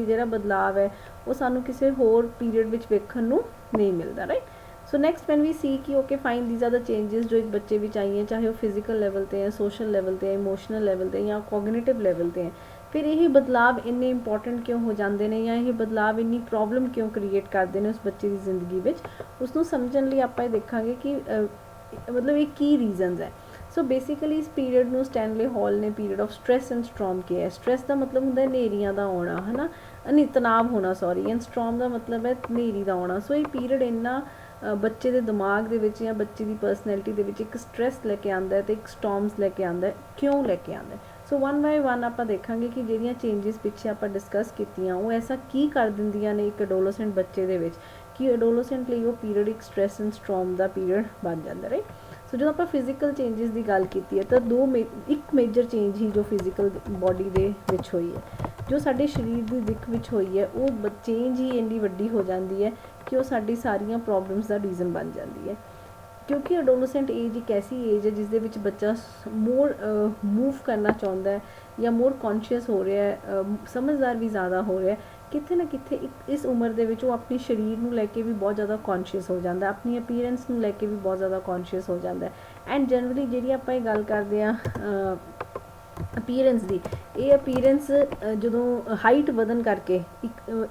जिहड़ा बदलाव है वो सानू किसी होर पीरियड विच वेखण नू नहीं मिलता, right. So next when we see कि okay fine these are the changes जो एक बच्चे विच आई हैं, चाहे वो फिजिकल लैवल ते हैं, सोशल लैवल ते हैं, इमोशनल लैवल ते या कॉग्निटिव लैवल ते हैं, फिर यही बदलाव इन्ने इंपॉर्टेंट क्यों हो जाते हैं या यह बदलाव इन्नी प्रॉब्लम क्यों क्रिएट करते हैं उस बच्चे की जिंदगी में, उसनों समझण लई आपां देखांगे कि मतलब ये की रीजनस है। सो बेसिकली इस पीरियड में स्टैनले हॉल ने period of stress and storm किया है। स्ट्रैस का मतलब होंगे हनेरियां का आना, है ना, नहीं तनाव होना सॉरी, एंड स्ट्रॉम का मतलब है हनेरी का आना। सो ये पीरियड इन्ना बच्चे के दिमाग दे विच या बच्चे की परसनैलिटी दे विच एक स्ट्रैस लैके आंदा है तो एक स्टॉर्म्स लैके आंदा है, क्यों लैके आंदा है। सो वन बाय वन आप देखांगे कि जिहड़ियां चेंजिस पिछे आप डिस्कस कीतियां वो ऐसा की कर दिंदियां ने एक एडोलोसेंट बच्चे दे विच कि एडोलोसेंट लई वो पीरियड एक स्ट्रैस एंड स्ट्रॉम का पीरियड बन जाता, राइट। सो जो आप फिजिकल चेंजिस की गल की है तो एक मेजर चेंज ही जो फिजिकल बॉडी दे विच हुई है, जो साडे शरीर की दिख विच हुई है वो चेंज ही इन्नी वड्डी हो जाती है कि वो साडी सारियां प्रॉब्लम्स का रीज़न बन जाती है। क्योंकि एडोलोसेंट एज एक ऐसी एज है जिसदे विच बच्चा मोर मूव करना चाहता है या मोर कॉन्शियस हो रहा है, समझदार भी ज़्यादा हो रहा है, कितने ना कितने इस उम्र दे विच वो अपने शरीर नूं लैके भी बहुत ज़्यादा कॉन्शियस हो जाता है, अपनी अपीयरेंस नूं लैके भी बहुत ज़्यादा कॉन्शियस हो जाता है। एंड जनरली जिहड़ी आपां ये गल करदे आ अपीयरेंस की, ये अपीयरेंस जो हाइट वधन करके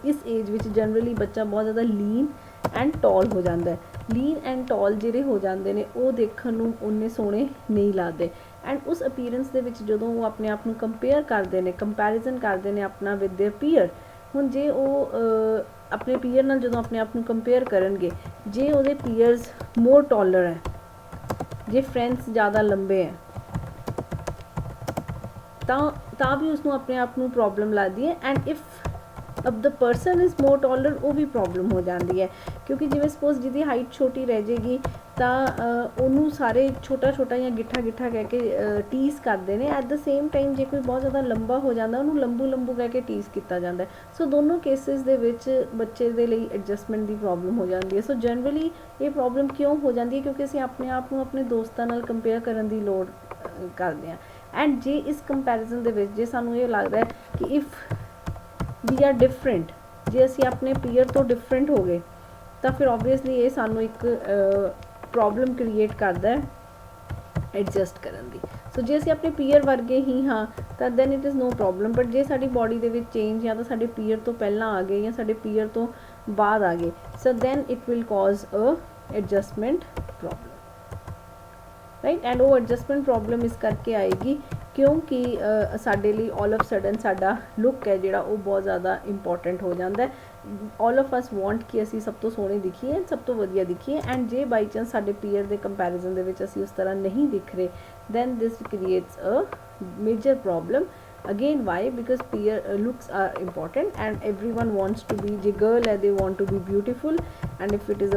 इस एज विच जनरली बच्चा बहुत ज़्यादा लीन एंड टॉल हो जाता है। लीन एंड टॉल जिहड़े हो जाते हैं वो देखण नूं उन्ने सोहणे नहीं लगदे। एंड उस अपीयरेंस दे विच जदों वो अपने आप नूं कंपेयर करते हैं, कंपैरिजन करते हैं अपना विद देयर पीयर। हुण जे वो अपने पीयर नाल जदों अपने आप नूं कंपेयर करनगे, जे उहदे पीयर्स मोर टॉलर है, जे फ्रेंड्स ज़्यादा लंबे हैं ਤਾਂ भी उसनों अपने आप नूं प्रॉब्लम लगती है। एंड इफ अब the person is more taller वो भी प्रॉब्लम हो जाती है, क्योंकि जिवें सपोज जिहदी हाइट छोटी रह जाएगी तो उन्होंने सारे छोटा छोटा या गिट्ठा गिट्ठा कह के टीस करते हैं। एट द सेम टाइम जो कोई बहुत ज़्यादा लंबा हो जाता उन्होंने लंबू लंबू कह के टीस किया जाता है। सो दोनों केसिस दे विच बच्चे दे लई एडजस्टमेंट की प्रॉब्लम हो जाती है। सो जनरली ये प्रॉब्लम क्यों हो जाती है, क्योंकि असीं अपने आप को अपने दोस्तों नाल कंपेयर करने की लोड़ करते हैं। एंड जे इस कंपैरिजन दे विच जे सानू ये लगता है कि इफ़ वी आर डिफरेंट, जे असी अपने पीयर तो डिफरेंट हो गए तो फिर ऑबवियसली ये सानू एक प्रॉब्लम क्रिएट करता है एडजस्ट करन दी। सो जे असी अपने पीयर वर्गे ही हाँ तो then it is no problem. But जे साडी बॉडी दे विच चेंज या तो साडे पीयर तो पहला आ गए या साडे पीयर तो बाद आ गए, so then it will cause a adjustment problem, right. And वो एडजस्टमेंट प्रॉब्लम इस करके आएगी क्योंकि साडे लिए ऑल ऑफ सडन साडा लुक है जिहड़ा वो बहुत ज़्यादा इंपॉर्टेंट हो जाता है। ऑल ऑफ अस वांट कि असी सब तो सोहने दिखीए, सब तो वधिया दिखीए। एंड जे बाई चांस साडे पीयर के कंपैरिजन दे विच असी उस तरह नहीं दिख रहे, then this creates a major problem. Again, why? Because peer looks are important and everyone wants to be, the girl they want to be beautiful, and if it is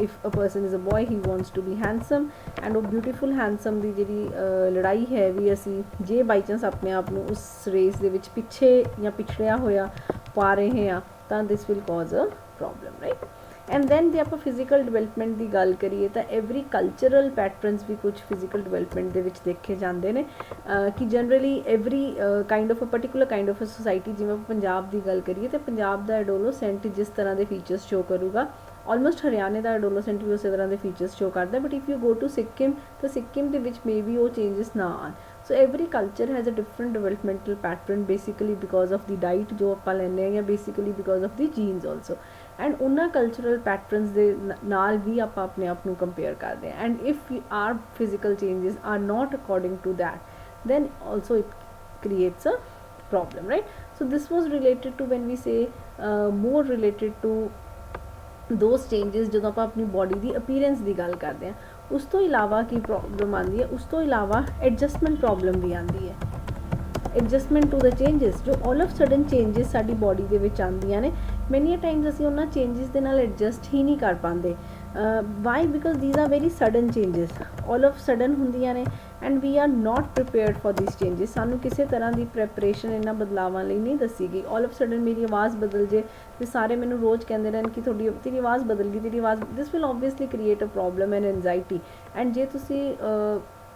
if a person is a boy he wants to be handsome। and वो beautiful handsome ਦੀ ਜਿਹੜੀ ਲੜਾਈ ਹੈ ਵੀ ਅਸੀਂ ਜੇ by chance ਆਪਣੇ ਆਪ ਨੂੰ ਉਸ ਰੇਸ ਦੇ ਵਿੱਚ ਪਿੱਛੇ ਜਾਂ ਪਿਛੜਿਆ ਹੋਇਆ ਪਾ ਰਹੇ ਹਾਂ ਤਾਂ this will cause a problem, right। And then जे आप फिजिकल डिवेलपमेंट की गल करिए तो एवरी कल्चरल पैटर्नस भी कुछ फिजिकल डिवेलपमेंट के देखे जाते हैं कि generally every kind of a particular kind of a society, जिवें पंजाब की गल करिए तो पंजाब का एडोलोसेंट जिस तरह के फीचर्स शो करूगा, ऑलमोस्ट हरियाणे का एडोलोसेंट भी उस तरह के फीचर्स शो करता है। But if you go to Sikkim तो सिक्किम के मे बी वो चेंजिस ना आन। So every culture has a different developmental pattern basically because of the diet जो आप लेने या basically because of the genes also. And उन्होंने कल्चरल पैटर्नस दे नाल भी आप अपने आप को कंपेयर करते हैं। And if are physical changes are not according to that then also it creates a problem, right. So this was related to when we say more related to those changes जो आप अपनी body की appearance की गल करते हैं। उस तो इलावा की प्रॉब्लम आती है, उस तो इलावा एडजस्टमेंट प्रॉब्लम भी आती है। एडजस्टमेंट टू द चेंजिस जो ऑल ऑफ सडन चेंजिस साडी बॉडी दे विच आंदियां ने, मैनी टाइम्स असीं उन्हां चेंजिस दे नाल एडजस्ट ही नहीं कर पाते। Why? Because these are very sudden changes, all of sudden होंदियां ने and we are not prepared for this changes. सानू किसी तरह की प्रैपरेशन इन्हां बदलावां लई नहीं दसी गई। ऑल ऑफ सडन मेरी आवाज़ बदल जे तो सारे मैनू रोज़ कहते रहन कि तेरी आवाज़ बदल गई, तेरी आवाज़, this will obviously create a problem and anxiety. And जे तुसी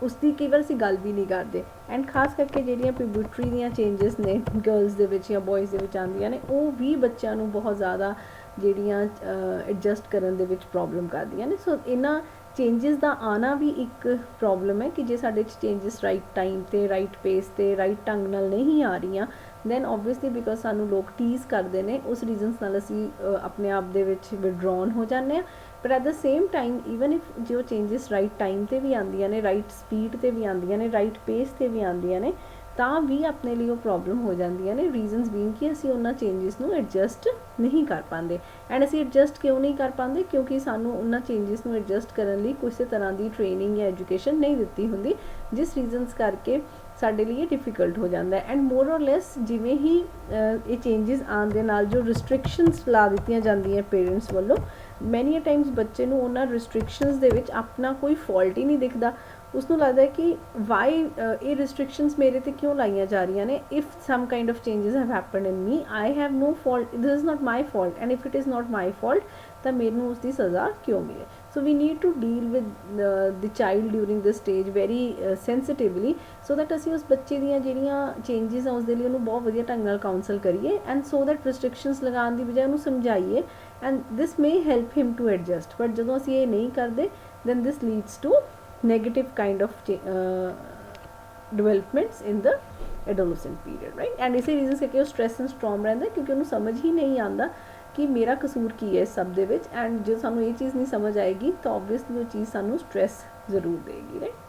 ਉਸਦੀ ਕਈ ਵਾਰ ਅਸੀਂ ਗੱਲ ਵੀ ਨਹੀਂ ਕਰਦੇ। ਐਂਡ ਖਾਸ ਕਰਕੇ ਜਿਹੜੀਆਂ ਪਿਊਬਰਟੀ ਦੀਆਂ ਚੇਂਜਸ ਨੇ ਗਰਲਸ ਦੇ ਵਿੱਚ ਜਾਂ ਬॉयज़ ਦੇ ਵਿੱਚ ਆਉਂਦੀਆਂ ਨੇ, ਉਹ ਵੀ ਬੱਚਿਆਂ ਨੂੰ ਬਹੁਤ ਜ਼ਿਆਦਾ ਜਿਹੜੀਆਂ ਐਡਜਸਟ ਕਰਨ ਦੇ ਵਿੱਚ ਪ੍ਰੋਬਲਮ ਕਰਦੀਆਂ ਨੇ। ਸੋ ਇਹਨਾਂ ਚੇਂਜਸ ਦਾ ਆਉਣਾ ਵੀ ਇੱਕ ਪ੍ਰੋਬਲਮ ਹੈ ਕਿ ਜੇ ਸਾਡੇ 'ਚ ਚੇਂਜਸ ਰਾਈਟ ਟਾਈਮ 'ਤੇ, ਰਾਈਟ ਪੇਸ 'ਤੇ, ਰਾਈਟ ਢੰਗ ਨਾਲ ਨਹੀਂ ਆ ਰਹੀਆਂ, ਦੈਨ ਓਬਵੀਅਸਲੀ ਬਿਕੋਜ਼ ਸਾਨੂੰ ਲੋਕ ਟੀਜ਼ ਕਰਦੇ ਨੇ, ਉਸ ਰੀਜ਼ਨਸ ਨਾਲ ਅਸੀਂ ਆਪਣੇ ਆਪ ਦੇ ਵਿੱਚ ਵਿਡਰੋਨ ਹੋ ਜਾਂਦੇ ਹਾਂ। But at the same time even if ਜੋ ਚੇਂਜਸ ਰਾਈਟ ਟਾਈਮ 'ਤੇ ਵੀ ਆਉਂਦੀਆਂ ਨੇ, ਰਾਈਟ ਸਪੀਡ 'ਤੇ ਵੀ ਆਉਂਦੀਆਂ ਨੇ, ਰਾਈਟ ਪੇਸ 'ਤੇ ਵੀ ਆਉਂਦੀਆਂ ਨੇ, ਤਾਂ ਵੀ ਆਪਣੇ ਲਈ ਉਹ ਪ੍ਰੋਬਲਮ ਹੋ ਜਾਂਦੀਆਂ ਨੇ। ਰੀਜ਼ਨਸ ਬੀਇੰਗ ਕਿ ਅਸੀਂ ਉਹਨਾਂ ਚੇਂਜਸ ਨੂੰ ਐਡਜਸਟ ਨਹੀਂ ਕਰ ਪਾਉਂਦੇ। ਐਂਡ ਅਸੀਂ ਐਡਜਸਟ ਕਿਉਂ ਨਹੀਂ ਕਰ ਪਾਉਂਦੇ? ਕਿਉਂਕਿ ਸਾਨੂੰ ਉਹਨਾਂ ਚੇਂਜਸ ਨੂੰ ਐਡਜਸਟ ਕਰਨ ਲਈ ਕਿਸੇ ਤਰ੍ਹਾਂ ਦੀ ਟ੍ਰੇਨਿੰਗ ਜਾਂ ਐਜੂਕੇਸ਼ਨ ਨਹੀਂ ਦਿੱਤੀ ਹੁੰਦੀ, ਜਿਸ ਰੀਜ਼ਨਸ ਕਰਕੇ ਸਾਡੇ ਲਈ ਇਹ ਡਿਫਿਕਲਟ ਹੋ ਜਾਂਦਾ ਹੈ। ਐਂਡ ਮੋਰ ਔਰ ਲੈਸ ਜਿਵੇਂ ਹੀ ਇਹ ਚੇਂਜਸ ਆਉਣ ਦੇ ਨਾਲ ਜੋ ਰਿਸਟ੍ਰਿਕਸ਼ਨਸ ਲਾ ਦਿੱਤੀਆਂ ਜਾਂਦੀਆਂ ਪੇਰੈਂਟਸ ਵੱਲੋਂ, ਮੈਨੀ ਅ ਟਾਈਮਸ ਬੱਚੇ ਨੂੰ ਉਹਨਾਂ ਰਿਸਟ੍ਰਿਕਸ਼ਨਸ ਦੇ ਵਿੱਚ ਆਪਣਾ ਕੋਈ ਫਾਲਟ ਹੀ ਨਹੀਂ ਦਿਖਦਾ। ਉਸਨੂੰ ਲੱਗਦਾ ਹੈ ਕਿ ਵਾਈ ਇਹ ਰਿਸਟ੍ਰਿਕਸ਼ਨਸ ਮੇਰੇ 'ਤੇ ਕਿਉਂ ਲਾਈਆਂ ਜਾ ਰਹੀਆਂ ਨੇ। If some kind of changes have happened in me, I have no fault, this is not my fault, and if it is not my fault ਤਾਂ ਮੈਨੂੰ ਉਸਦੀ ਸਜ਼ਾ ਕਿਉਂ ਮਿਲੇ। So we need to deal with the child during this stage very sensitively, so that ਅਸੀਂ ਉਸ ਬੱਚੇ ਦੀਆਂ ਜਿਹੜੀਆਂ ਚੇਂਜਸ ਆ ਉਸਦੇ ਲਈ ਉਹਨੂੰ ਬਹੁਤ ਵਧੀਆ ਢੰਗ ਨਾਲ ਕਾਊਂਸਲ ਕਰੀਏ, ਐਂਡ ਸੋ ਦੈਟ ਰਿਸਟ੍ਰਿਕਸ਼ਨਸ ਲਗਾਉਣ ਦੀ ਬਜਾਏ ਉਹਨੂੰ ਸਮਝਾਈਏ, and this may help him to adjust. But ਜਦੋਂ ਅਸੀਂ ਇਹ ਨਹੀਂ ਕਰਦੇ, then this leads to negative kind of developments in the adolescent period, right? And ਇਸੇ ਰੀਜ਼ਨ ਕਰਕੇ ਉਹ ਸਟ੍ਰੈਸ ਐਂਡ ਸਟਰੋਮ ਰਹਿੰਦਾ, ਕਿਉਂਕਿ ਉਹਨੂੰ ਸਮਝ ਹੀ ਨਹੀਂ ਆਉਂਦਾ ਕਿ ਮੇਰਾ ਕਸੂਰ ਕੀ ਹੈ ਇਸ ਸਭ ਦੇ ਵਿੱਚ। ਐਂਡ ਜੇ ਸਾਨੂੰ ਇਹ ਚੀਜ਼ ਨਹੀਂ ਸਮਝ ਆਏਗੀ ਤਾਂ ਓਬਵੀਅਸਲੀ ਉਹ ਚੀਜ਼ ਸਾਨੂੰ ਸਟ੍ਰੈਸ ਜ਼ਰੂਰ ਦੇਗੀ, ਰਾਈਟ।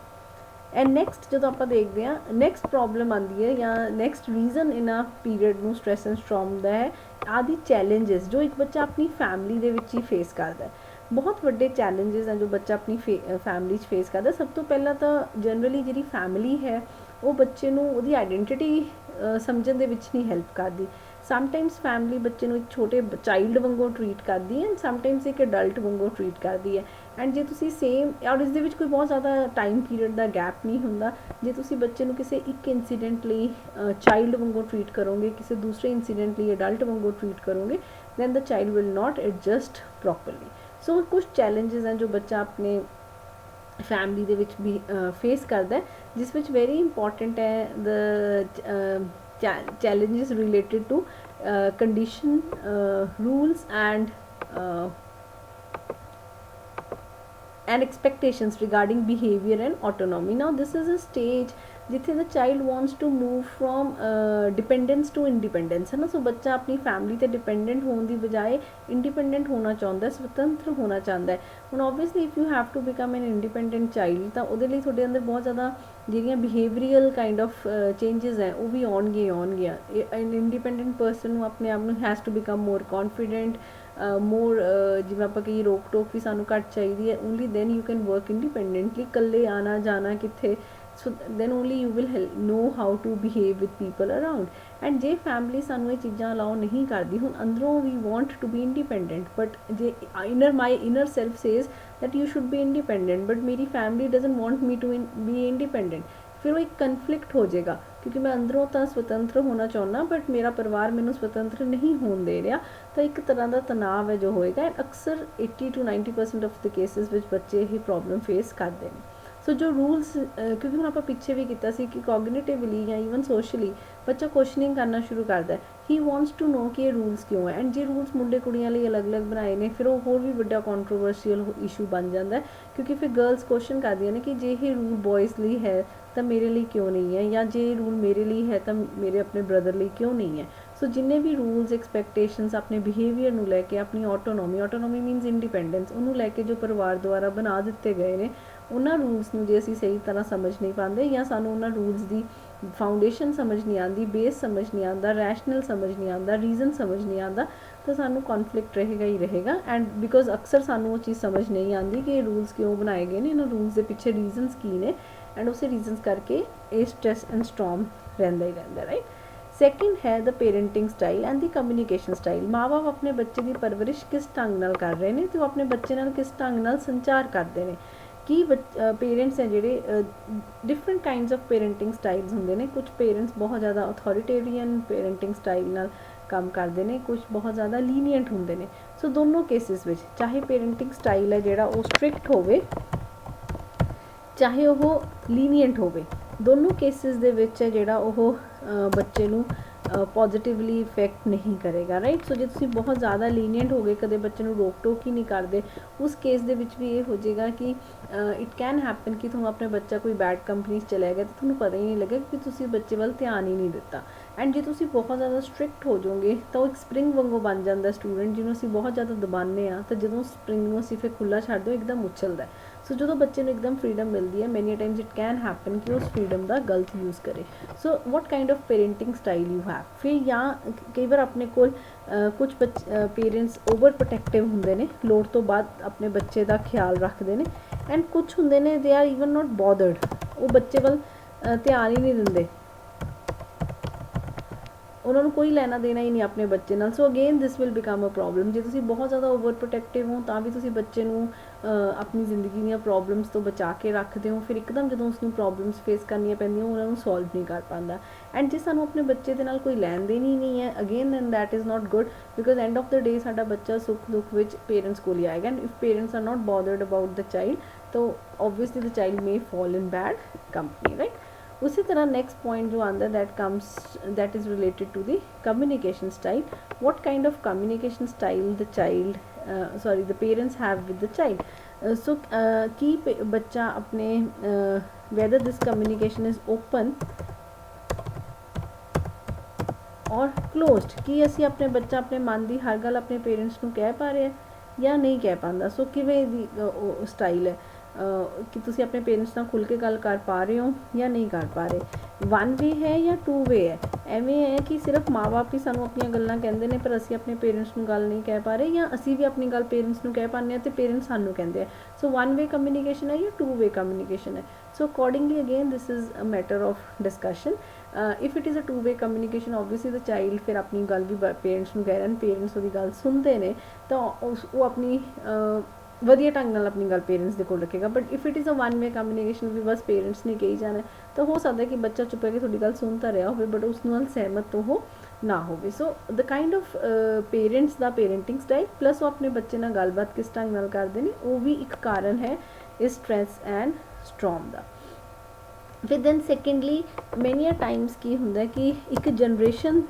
ਐਂਡ ਨੈਕਸਟ ਜਦੋਂ ਆਪਾਂ ਦੇਖਦੇ ਹਾਂ ਨੈਕਸਟ ਪ੍ਰੋਬਲਮ ਆਉਂਦੀ ਹੈ ਜਾਂ ਨੈਕਸਟ ਰੀਜ਼ਨ ਇਹਨਾਂ ਪੀਰੀਅਡ ਨੂੰ ਸਟ੍ਰੈਸ ਐਂਡ ਸਟਰੋਮ ਦਾ ਹੈ ਆਦਿ ਚੈਲੰਜਸ ਜੋ ਇੱਕ ਬੱਚਾ ਆਪਣੀ ਫੈਮਿਲੀ ਦੇ ਵਿੱਚ ਹੀ ਫੇਸ ਕਰਦਾ ਹੈ। ਬਹੁਤ ਵੱਡੇ ਚੈਲੰਜਸ ਹਨ ਜੋ ਬੱਚਾ ਆਪਣੀ ਫੈਮਿਲੀ 'ਚ ਫੇਸ ਕਰਦਾ। ਸਭ ਤੋਂ ਪਹਿਲਾਂ ਤਾਂ ਜਨਰਲੀ ਜਿਹੜੀ ਫੈਮਿਲੀ ਹੈ ਉਹ ਬੱਚੇ ਨੂੰ ਉਹਦੀ ਆਈਡੈਂਟੀਟੀ ਸਮਝਣ ਦੇ ਵਿੱਚ ਨਹੀਂ ਹੈਲਪ ਕਰਦੀ। ਸਮਟਾਈਮਸ ਫੈਮਿਲੀ ਬੱਚੇ ਨੂੰ ਇੱਕ ਛੋਟੇ ਚਾਈਲਡ ਵਾਂਗੂ ਟਰੀਟ ਕਰਦੀ ਹੈ, ਐਂਡ ਸਮਟਾਈਮਸ ਇੱਕ ਅਡਲਟ ਵਾਂਗੂ ਟਰੀਟ ਕਰਦੀ ਹੈ। ਐਂਡ ਜੇ ਤੁਸੀਂ ਸੇਮ ਔਰ ਇਸ ਦੇ ਵਿੱਚ ਕੋਈ ਬਹੁਤ ਜ਼ਿਆਦਾ ਟਾਈਮ ਪੀਰੀਅਡ ਦਾ ਗੈਪ ਨਹੀਂ ਹੁੰਦਾ, ਜੇ ਤੁਸੀਂ ਬੱਚੇ ਨੂੰ ਕਿਸੇ ਇੱਕ ਇੰਸੀਡੈਂਟ ਲਈ ਚਾਈਲਡ ਵਾਂਗੂ ਟਰੀਟ ਕਰੋਗੇ, ਕਿਸੇ ਦੂਸਰੇ ਇੰਸੀਡੈਂਟ ਲਈ ਅਡਲਟ ਵਾਂਗੂ ਟਰੀਟ ਕਰੋਗੇ, then the child will not adjust properly. So ਕੁਛ ਚੈਲੰਜਸ ਹਨ ਜੋ ਬੱਚਾ ਆਪਣੇ ਫੈਮਿਲੀ ਦੇ ਵਿੱਚ ਵੀ ਫੇਸ ਕਰਦਾ ਹੈ, ਜਿਸ ਵਿੱਚ ਵੈਰੀ ਇੰਪੋਰਟੈਂਟ ਹੈ ਦ challenges related to condition, rules and expectations regarding behavior and autonomy. Now this is a stage ਜਿੱਥੇ the child wants to move from dependence to independence, ਹੈ ਨਾ। ਸੋ ਬੱਚਾ ਆਪਣੀ ਫੈਮਿਲੀ 'ਤੇ ਡਿਪੈਂਡੈਂਟ ਹੋਣ ਦੀ ਬਜਾਏ ਇੰਡੀਪੈਂਡੈਂਟ ਹੋਣਾ ਚਾਹੁੰਦਾ, ਸੁਤੰਤਰ ਹੋਣਾ ਚਾਹੁੰਦਾ ਹੈ। ਹੁਣ obviously if you have to become an independent child ਤਾਂ ਉਹਦੇ ਲਈ ਤੁਹਾਡੇ ਅੰਦਰ ਬਹੁਤ ਜ਼ਿਆਦਾ ਜਿਹੜੀਆਂ ਬਿਹੇਵੀਅਰਲ ਕਾਈਂਡ ਆਫ ਚੇਂਜਸ ਹੈ ਉਹ ਵੀ ਆਉਣਗੀਆਂ। ਐਨ ਇੰਡੀਪੈਂਡੈਂਟ ਪਰਸਨ ਨੂੰ ਆਪਣੇ ਆਪ ਨੂੰ has to become more confident, more ਜਿਵੇਂ ਆਪਾਂ ਕਹੀਏ ਰੋਕ ਟੋਕ ਵੀ ਸਾਨੂੰ ਘੱਟ ਚਾਹੀਦੀ ਹੈ। Only then you can work independently. ਇਕੱਲੇ ਆਉਣਾ ਜਾਣਾ ਕਿੱਥੇ, so then only you will know how to behave with people around। and ਜੇ family ਸਾਨੂੰ ਇਹ ਚੀਜ਼ਾਂ allow ਨਹੀਂ ਕਰਦੀ, ਹੁਣ ਅੰਦਰੋਂ we want to be independent but ਜੇ my inner self says that you should be independent but ਮੇਰੀ family doesn't want me to be independent, ਫਿਰ ਉਹ ਇੱਕ ਕਨਫਲਿਕਟ ਹੋ ਜਾਏਗਾ, ਕਿਉਂਕਿ ਮੈਂ ਅੰਦਰੋਂ ਤਾਂ ਸੁਤੰਤਰ ਹੋਣਾ ਚਾਹੁੰਦਾ ਬਟ ਮੇਰਾ ਪਰਿਵਾਰ ਮੈਨੂੰ ਸੁਤੰਤਰ ਨਹੀਂ ਹੋਣ ਦੇ ਰਿਹਾ। ਤਾਂ ਇੱਕ ਤਰ੍ਹਾਂ ਦਾ ਤਣਾਅ ਹੈ ਜੋ ਹੋਏਗਾ। ਅਕਸਰ 80 to 90% ਆਫ ਦ ਕੇਸਿਸ ਵਿੱਚ ਬੱਚੇ ਇਹ ਪ੍ਰੋਬਲਮ ਫੇਸ ਕਰਦੇ ਨੇ। ਸੋ ਜੋ ਰੂਲਸ, ਕਿਉਂਕਿ ਹੁਣ ਆਪਾਂ ਪਿੱਛੇ ਵੀ ਕੀਤਾ ਸੀ ਕਿ ਕੋਗਨੀਟਿਵਲੀ ਜਾਂ ਈਵਨ ਸੋਸ਼ਲੀ ਬੱਚਾ ਕੁਐਸਚਨਿੰਗ ਕਰਨਾ ਸ਼ੁਰੂ ਕਰਦਾ ਹੈ। ਹੀ ਵਾਂਟਸ ਟੂ ਨੋ ਕਿ ਇਹ ਰੂਲਸ ਕਿਉਂ ਹੈ। ਐਂਡ ਜੇ ਰੂਲਸ ਮੁੰਡੇ ਕੁੜੀਆਂ ਲਈ ਅਲੱਗ-ਅਲੱਗ ਬਣਾਏ ਨੇ, ਫਿਰ ਉਹ ਹੋਰ ਵੀ ਵੱਡਾ ਕੰਟਰੋਵਰਸ਼ੀਅਲ ਇਸ਼ੂ ਬਣ ਜਾਂਦਾ ਹੈ, ਕਿਉਂਕਿ ਫਿਰ ਗਰਲਸ ਕੁਐਸਚਨ ਕਰਦੀਆਂ ਨੇ ਕਿ ਜੇ ਇਹ ਰੂਲ ਬॉयਜ਼ ਲਈ ਹੈ ਤਾਂ ਮੇਰੇ ਲਈ ਕਿਉਂ ਨਹੀਂ ਹੈ, ਜਾਂ ਜੇ ਰੂਲ ਮੇਰੇ ਲਈ ਹੈ ਤਾਂ ਮੇਰੇ ਆਪਣੇ ਬ੍ਰਦਰ ਲਈ ਕਿਉਂ ਨਹੀਂ ਹੈ। ਸੋ ਜਿੰਨੇ ਵੀ ਰੂਲਸ ਐਕਸਪੈਕਟੇਸ਼ਨਸ ਆਪਣੇ ਬਿਹੇਵੀਅਰ ਨੂੰ ਲੈ ਕੇ, ਆਪਣੀ ਆਟੋਨੋਮੀ ਮੀਨਸ ਇੰਡੀਪੈਂਡੈਂਸ, ਉਹਨੂੰ ਲੈ ਕੇ ਜੋ ਪਰਿਵਾਰ ਦੁਆਰਾ ਬਣਾ ਦਿੱਤੇ ਗਏ ਨੇ, ਉਹਨਾਂ ਰੂਲਸ ਨੂੰ ਜੇ ਅਸੀਂ ਸਹੀ ਤਰ੍ਹਾਂ ਸਮਝ ਨਹੀਂ ਪਾਉਂਦੇ ਜਾਂ ਸਾਨੂੰ ਉਹਨਾਂ ਰੂਲਸ ਦੀ ਫਾਊਂਡੇਸ਼ਨ ਸਮਝ ਨਹੀਂ ਆਉਂਦੀ, ਬੇਸ ਸਮਝ ਨਹੀਂ ਆਉਂਦਾ, ਰੈਸ਼ਨਲ ਸਮਝ ਨਹੀਂ ਆਉਂਦਾ, ਰੀਜ਼ਨ ਸਮਝ ਨਹੀਂ ਆਉਂਦਾ, ਤਾਂ ਸਾਨੂੰ ਕੌਨਫਲਿਕਟ ਰਹੇਗਾ ਹੀ ਰਹੇਗਾ। ਐਂਡ ਬਿਕੋਜ਼ ਅਕਸਰ ਸਾਨੂੰ ਉਹ ਚੀਜ਼ ਸਮਝ ਨਹੀਂ ਆਉਂਦੀ ਕਿ ਇਹ ਰੂਲਸ ਕਿਉਂ ਬਣਾਏ ਗਏ ਨੇ, ਇਹਨਾਂ ਰੂਲਸ ਦੇ ਪਿੱਛੇ ਰੀਜ਼ਨਸ ਕੀ ਨੇ, ਐਂਡ ਉਸੇ ਰੀਜ਼ਨਸ ਕਰਕੇ ਇਹ ਸਟ੍ਰੈਸ ਐਂਡ ਸਟਰੋਮ ਰਹਿੰਦਾ ਹੀ ਰਹਿੰਦਾ, ਰਾਈਟ। ਸੈਕਿੰਡ ਹੈ ਦ parenting style and the communication style. ਮਾਂ-ਬਾਪ ਆਪਣੇ ਬੱਚੇ ਦੀ ਪਰਵਰਿਸ਼ ਕਿਸ ਢੰਗ ਨਾਲ ਕਰ ਰਹੇ ਨੇ ਅਤੇ ਉਹ ਆਪਣੇ ਬੱਚੇ ਨਾਲ ਕਿਸ ਢੰਗ ਨਾਲ ਸੰਚਾਰ ਕਰਦੇ ਨੇ। ਕਿ ਪੇਰੈਂਟਸ ਹੈ ਜਿਹੜੇ different kinds of parenting styles ਹੁੰਦੇ ਨੇ। ਕੁਝ ਪੇਰੈਂਟਸ ਬਹੁਤ ਜ਼ਿਆਦਾ ਅਥੋਰੀਟੇਰੀਅਨ ਪੇਰੈਂਟਿੰਗ ਸਟਾਈਲ ਨਾਲ ਕੰਮ ਕਰਦੇ ਨੇ, ਕੁਝ ਬਹੁਤ ਜ਼ਿਆਦਾ ਲੀਨੀਅੰਟ ਹੁੰਦੇ ਨੇ। ਸੋ ਦੋਨੋਂ ਕੇਸਿਸ ਵਿੱਚ ਚਾਹੇ ਪੇਰੈਂਟਿੰਗ ਸਟਾਈਲ ਹੈ ਜਿਹੜਾ ਉਹ ਸਟ੍ਰਿਕਟ ਹੋਵੇ ਚਾਹੇ ਉਹ ਲੀਨੀਅੰਟ ਹੋਵੇ, ਦੋਨੋਂ ਕੇਸਿਸ ਦੇ ਵਿੱਚ ਹੈ ਜਿਹੜਾ ਉਹ ਬੱਚੇ ਨੂੰ ਪੋਜ਼ਿਟਿਵਲੀ ਇਫੈਕਟ ਨਹੀਂ ਕਰੇਗਾ, ਰਾਈਟ। ਸੋ ਜੇ ਤੁਸੀਂ ਬਹੁਤ ਜ਼ਿਆਦਾ ਲੀਨੀਅੰਟ ਹੋ ਗਏ, ਕਦੇ ਬੱਚੇ ਨੂੰ ਰੋਕ ਟੋਕ ਹੀ ਨਹੀਂ ਕਰਦੇ, ਉਸ ਕੇਸ ਦੇ ਵਿੱਚ ਵੀ ਇਹ ਹੋ ਜਾਏਗਾ ਕਿ ਇਟ ਕੈਨ ਹੈਪਨ ਕਿ ਤੁਹਾਨੂੰ ਆਪਣਾ ਬੱਚਾ ਕੋਈ ਬੈਡ ਕੰਪਨੀ 'ਚ ਚਲਾ ਗਿਆ ਅਤੇ ਤੁਹਾਨੂੰ ਪਤਾ ਹੀ ਨਹੀਂ ਲੱਗਾ ਕਿ ਤੁਸੀਂ ਬੱਚੇ ਵੱਲ ਧਿਆਨ ਹੀ ਨਹੀਂ ਦਿੱਤਾ। ਐਂਡ ਜੇ ਤੁਸੀਂ ਬਹੁਤ ਜ਼ਿਆਦਾ ਸਟ੍ਰਿਕਟ ਹੋ ਜਾਓਗੇ ਤਾਂ ਉਹ ਇੱਕ ਸਪਰਿੰਗ ਵਾਂਗੂ ਬਣ ਜਾਂਦਾ ਸਟੂਡੈਂਟ, ਜਿਹਨੂੰ ਅਸੀਂ ਬਹੁਤ ਜ਼ਿਆਦਾ ਦਬਾਉਂਦੇ ਹਾਂ ਤਾਂ ਜਦੋਂ ਸਪਰਿੰਗ ਨੂੰ ਅਸੀਂ ਫਿਰ ਖੁੱਲ੍ਹਾ ਛੱਡ ਦਿਓ ਇੱਕਦਮ ਉਛਲਦਾ। ਸੋ ਜਦੋਂ ਬੱਚੇ ਨੂੰ ਇੱਕਦਮ ਫਰੀडम ਮਿਲਦੀ ਹੈ, ਮੈਨੀ ਟਾਈਮਸ ਇਟ ਕੈਨ ਹੈਪਨ ਕਿ ਉਸ ਫਰੀडम ਦਾ ਗਲਤ ਯੂਜ਼ ਕਰੇ। So what kind of parenting style you have. ਫਿਰ ਜਾਂ ਕਈ ਵਾਰ ਆਪਣੇ ਕੋਲ ਕੁਝ ਪੇਰੈਂਟਸ ਓਵਰ ਪ੍ਰੋਟੈਕਟਿਵ ਹੁੰਦੇ ਨੇ, ਲੋੜ ਤੋਂ ਬਾਅਦ ਆਪਣੇ ਬੱਚੇ ਦਾ ਖਿਆਲ ਰੱਖਦੇ ਨੇ, ਐਂਡ ਕੁਝ ਹੁੰਦੇ ਨੇ ਦੇ ਆਰ ਈਵਨ ਨਾਟ ਬੋਦਰਡ, ਉਹ ਬੱਚੇ ਵੱਲ ਧਿਆਨ ਹੀ ਨਹੀਂ ਦਿੰਦੇ, ਉਹਨਾਂ ਨੂੰ ਕੋਈ ਲੈਣਾ ਦੇਣਾ ਹੀ ਨਹੀਂ ਆਪਣੇ ਬੱਚੇ ਨਾਲ। So again this will become a problem. ਜੇ ਤੁਸੀਂ ਬਹੁਤ ਜ਼ਿਆਦਾ ਓਵਰ ਪ੍ਰੋਟੈਕਟਿਵ ਹੋ ਤਾਂ ਵੀ ਤੁਸੀਂ ਬੱਚੇ ਨੂੰ ਆਪਣੀ ਜ਼ਿੰਦਗੀ ਦੀਆਂ ਪ੍ਰੋਬਲਮਸ ਤੋਂ ਬਚਾ ਕੇ ਰੱਖਦੇ ਹੋ, ਫਿਰ ਇੱਕਦਮ ਜਦੋਂ ਉਸਨੂੰ ਪ੍ਰੋਬਲਮਸ ਫੇਸ ਕਰਨੀਆਂ ਪੈਂਦੀਆਂ ਉਹਨਾਂ ਨੂੰ ਸੋਲਵ ਨਹੀਂ ਕਰ ਪਾਉਂਦਾ। ਐਂਡ ਜੇ ਸਾਨੂੰ ਆਪਣੇ ਬੱਚੇ ਦੇ ਨਾਲ ਕੋਈ ਲੈਣ ਦੇਣ ਹੀ ਨਹੀਂ ਹੈ, again then that is not good, because end of the day ਸਾਡਾ ਬੱਚਾ ਸੁੱਖ ਦੁੱਖ ਵਿੱਚ ਪੇਰੈਂਟਸ ਕੋਲ ਹੀ ਆਏਗਾ। And if parents are not bothered about the child ਤਾਂ obviously the child may fall in bad company, right. उसी तरह नेक्स्ट पॉइंट जो आता है that is related to the communication style. What kind of communication style the parents have with the child. So की बच्चा अपने whether this communication is open और closed, कि असी अपने बच्चा अपने मन की हर गल अपने पेरेंट्स को कह पा रहे हैं या नहीं कह पाता। सो किवें दी स्टाइल है कि तुसी अपने पेरेंट्स नाल खुल के गल कर पा रहे हो या नहीं कर पा रहे, वन वे है या टू वे है। एवें है कि सिर्फ माँ बाप ही सानू अपनी गल्लां कहंदे ने पर असी अपने पेरेंट्स नूं गल नहीं कह पा रहे, या असी भी अपनी गल पेरेंट्स नूं कह पाने ते पेरेंट्स सानू कहंदे हैं। सो वन वे कम्युनिकेशन है या टू वे कम्युनिकेशन है। So accordingly again this is a matter of discussion. If it is a two way communication obviously the child फिर अपनी गल भी पेरेंट्स नूं कह रहे हैं, पेरेंट्स उहदी गल सुनते हैं तो वो अपनी ਵਧੀਆ ਢੰਗ ਨਾਲ ਆਪਣੀ ਗੱਲ ਪੇਰੈਂਟਸ ਦੇ ਕੋਲ ਰੱਖੇਗਾ। But if it is a one way communication ਵੀ ਬਸ ਪੇਰੈਂਟਸ ਨੇ ਕਹੀ ਜਾਣਾ, ਤਾਂ ਹੋ ਸਕਦਾ ਕਿ ਬੱਚਾ ਚੁੱਪ ਕੇ ਤੁਹਾਡੀ ਗੱਲ ਸੁਣ ਤਾਂ ਰਿਹਾ ਹੋਵੇ ਬਟ ਉਸ ਨਾਲ ਸਹਿਮਤ ਉਹ ਨਾ ਹੋਵੇ। So the kind of parents ਦਾ ਪੇਰੈਂਟਿੰਗ ਸਟਾਈਲ ਪਲੱਸ ਉਹ ਆਪਣੇ ਬੱਚੇ ਨਾਲ ਗੱਲਬਾਤ ਕਿਸ ਢੰਗ ਨਾਲ ਕਰਦੇ ਨੇ ਉਹ ਵੀ ਇੱਕ ਕਾਰਨ ਹੈ ਇਸ ਸਟ੍ਰੈਸ ਐਂਡ ਸਟਰੋਮ ਦਾ। ਫਿਰ ਦੈਨ ਸੈਕੰਡਲੀ ਮੈਨੀ ਟਾਈਮਸ ਕੀ ਹੁੰਦਾ ਕਿ ਇੱਕ ਜਨਰੇਸ਼ਨ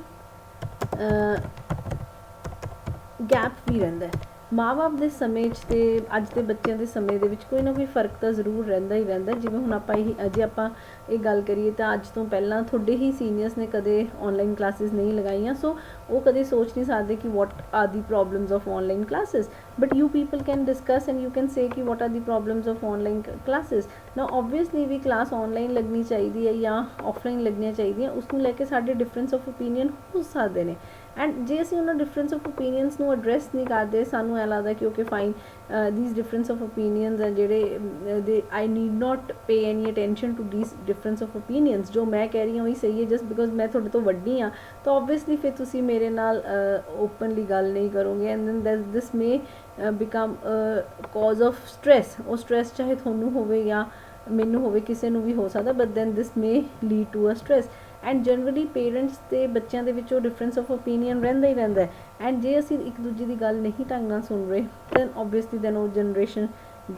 ਗੈਪ ਵੀ ਰਹਿੰਦਾ। ਮਾਂ ਬਾਪ ਦੇ ਸਮੇਂ 'ਚ ਅਤੇ ਅੱਜ ਦੇ ਬੱਚਿਆਂ ਦੇ ਸਮੇਂ ਦੇ ਵਿੱਚ ਕੋਈ ਨਾ ਕੋਈ ਫਰਕ ਤਾਂ ਜ਼ਰੂਰ ਰਹਿੰਦਾ ਹੀ ਰਹਿੰਦਾ। ਜਿਵੇਂ ਹੁਣ ਆਪਾਂ ਜੇ ਆਪਾਂ ਇਹ ਗੱਲ ਕਰੀਏ ਤਾਂ ਅੱਜ ਤੋਂ ਪਹਿਲਾਂ ਤੁਹਾਡੇ ਹੀ ਸੀਨੀਅਰਸ ਨੇ ਕਦੇ ਔਨਲਾਈਨ ਕਲਾਸਿਸ ਨਹੀਂ ਲਗਾਈਆਂ, ਸੋ ਉਹ ਕਦੇ ਸੋਚ ਨਹੀਂ ਸਕਦੇ ਕਿ what are the problems of online classes, but you people can discuss and you can say ਕਿ what are the problems of online classes. ਨਾ ਓਬਵੀਅਸਲੀ ਵੀ ਕਲਾਸ ਔਨਲਾਈਨ ਲੱਗਣੀ ਚਾਹੀਦੀ ਹੈ ਜਾਂ ਆਫਲਾਈਨ ਲੱਗਣੀਆਂ ਚਾਹੀਦੀਆਂ, ਉਸ ਨੂੰ ਲੈ ਕੇ ਸਾਡੇ ਡਿਫਰੈਂਸ ਆਫ ਓਪੀਨੀਅਨ ਹੋ ਸਕਦੇ ਨੇ। ਐਂਡ ਜੇ ਅਸੀਂ ਉਹਨਾਂ ਡਿਫਰੈਂਸ ਆਫ ਓਪੀਨੀਅਨਸ ਨੂੰ ਐਡਰੈਸ ਨਹੀਂ ਕਰਦੇ, ਸਾਨੂੰ ਐਂ ਲੱਗਦਾ ਕਿ okay fine these difference of opinions ਹੈ ਜਿਹੜੇ ਦੇ I need not pay any attention to these difference of opinions। ਜੋ ਮੈਂ ਕਹਿ ਰਹੀ ਹਾਂ ਉਹੀ ਸਹੀ ਹੈ, ਜਸਟ ਬਿਕੋਜ਼ ਮੈਂ ਤੁਹਾਡੇ ਤੋਂ ਵੱਡੀ ਹਾਂ ਤਾਂ ਓਬਵੀਅਸਲੀ ਫਿਰ ਤੁਸੀਂ ਮੇਰੇ ਨਾਲ ਓਪਨਲੀ ਗੱਲ ਨਹੀਂ ਕਰੋਗੇ and then this may become cause of stress. ਉਹ ਸਟ੍ਰੈਸ ਚਾਹੇ ਤੁਹਾਨੂੰ ਹੋਵੇ ਜਾਂ ਮੈਨੂੰ ਹੋਵੇ, ਕਿਸੇ ਨੂੰ ਵੀ ਹੋ ਸਕਦਾ, but then this may lead to a stress. And generally parents ਅਤੇ ਬੱਚਿਆਂ ਦੇ ਵਿੱਚ ਉਹ ਡਿਫਰੈਂਸ ਆਫ ਓਪੀਨੀਅਨ ਰਹਿੰਦਾ ਹੀ ਰਹਿੰਦਾ। ਐਂਡ ਜੇ ਅਸੀਂ ਇੱਕ ਦੂਜੇ ਦੀ ਗੱਲ ਨਹੀਂ ਢੰਗ ਨਾਲ ਸੁਣ ਰਹੇ ਦੈਨ ਓਬਵੀਅਸਲੀ ਦੈਨ ਉਹ ਜਨਰੇਸ਼ਨ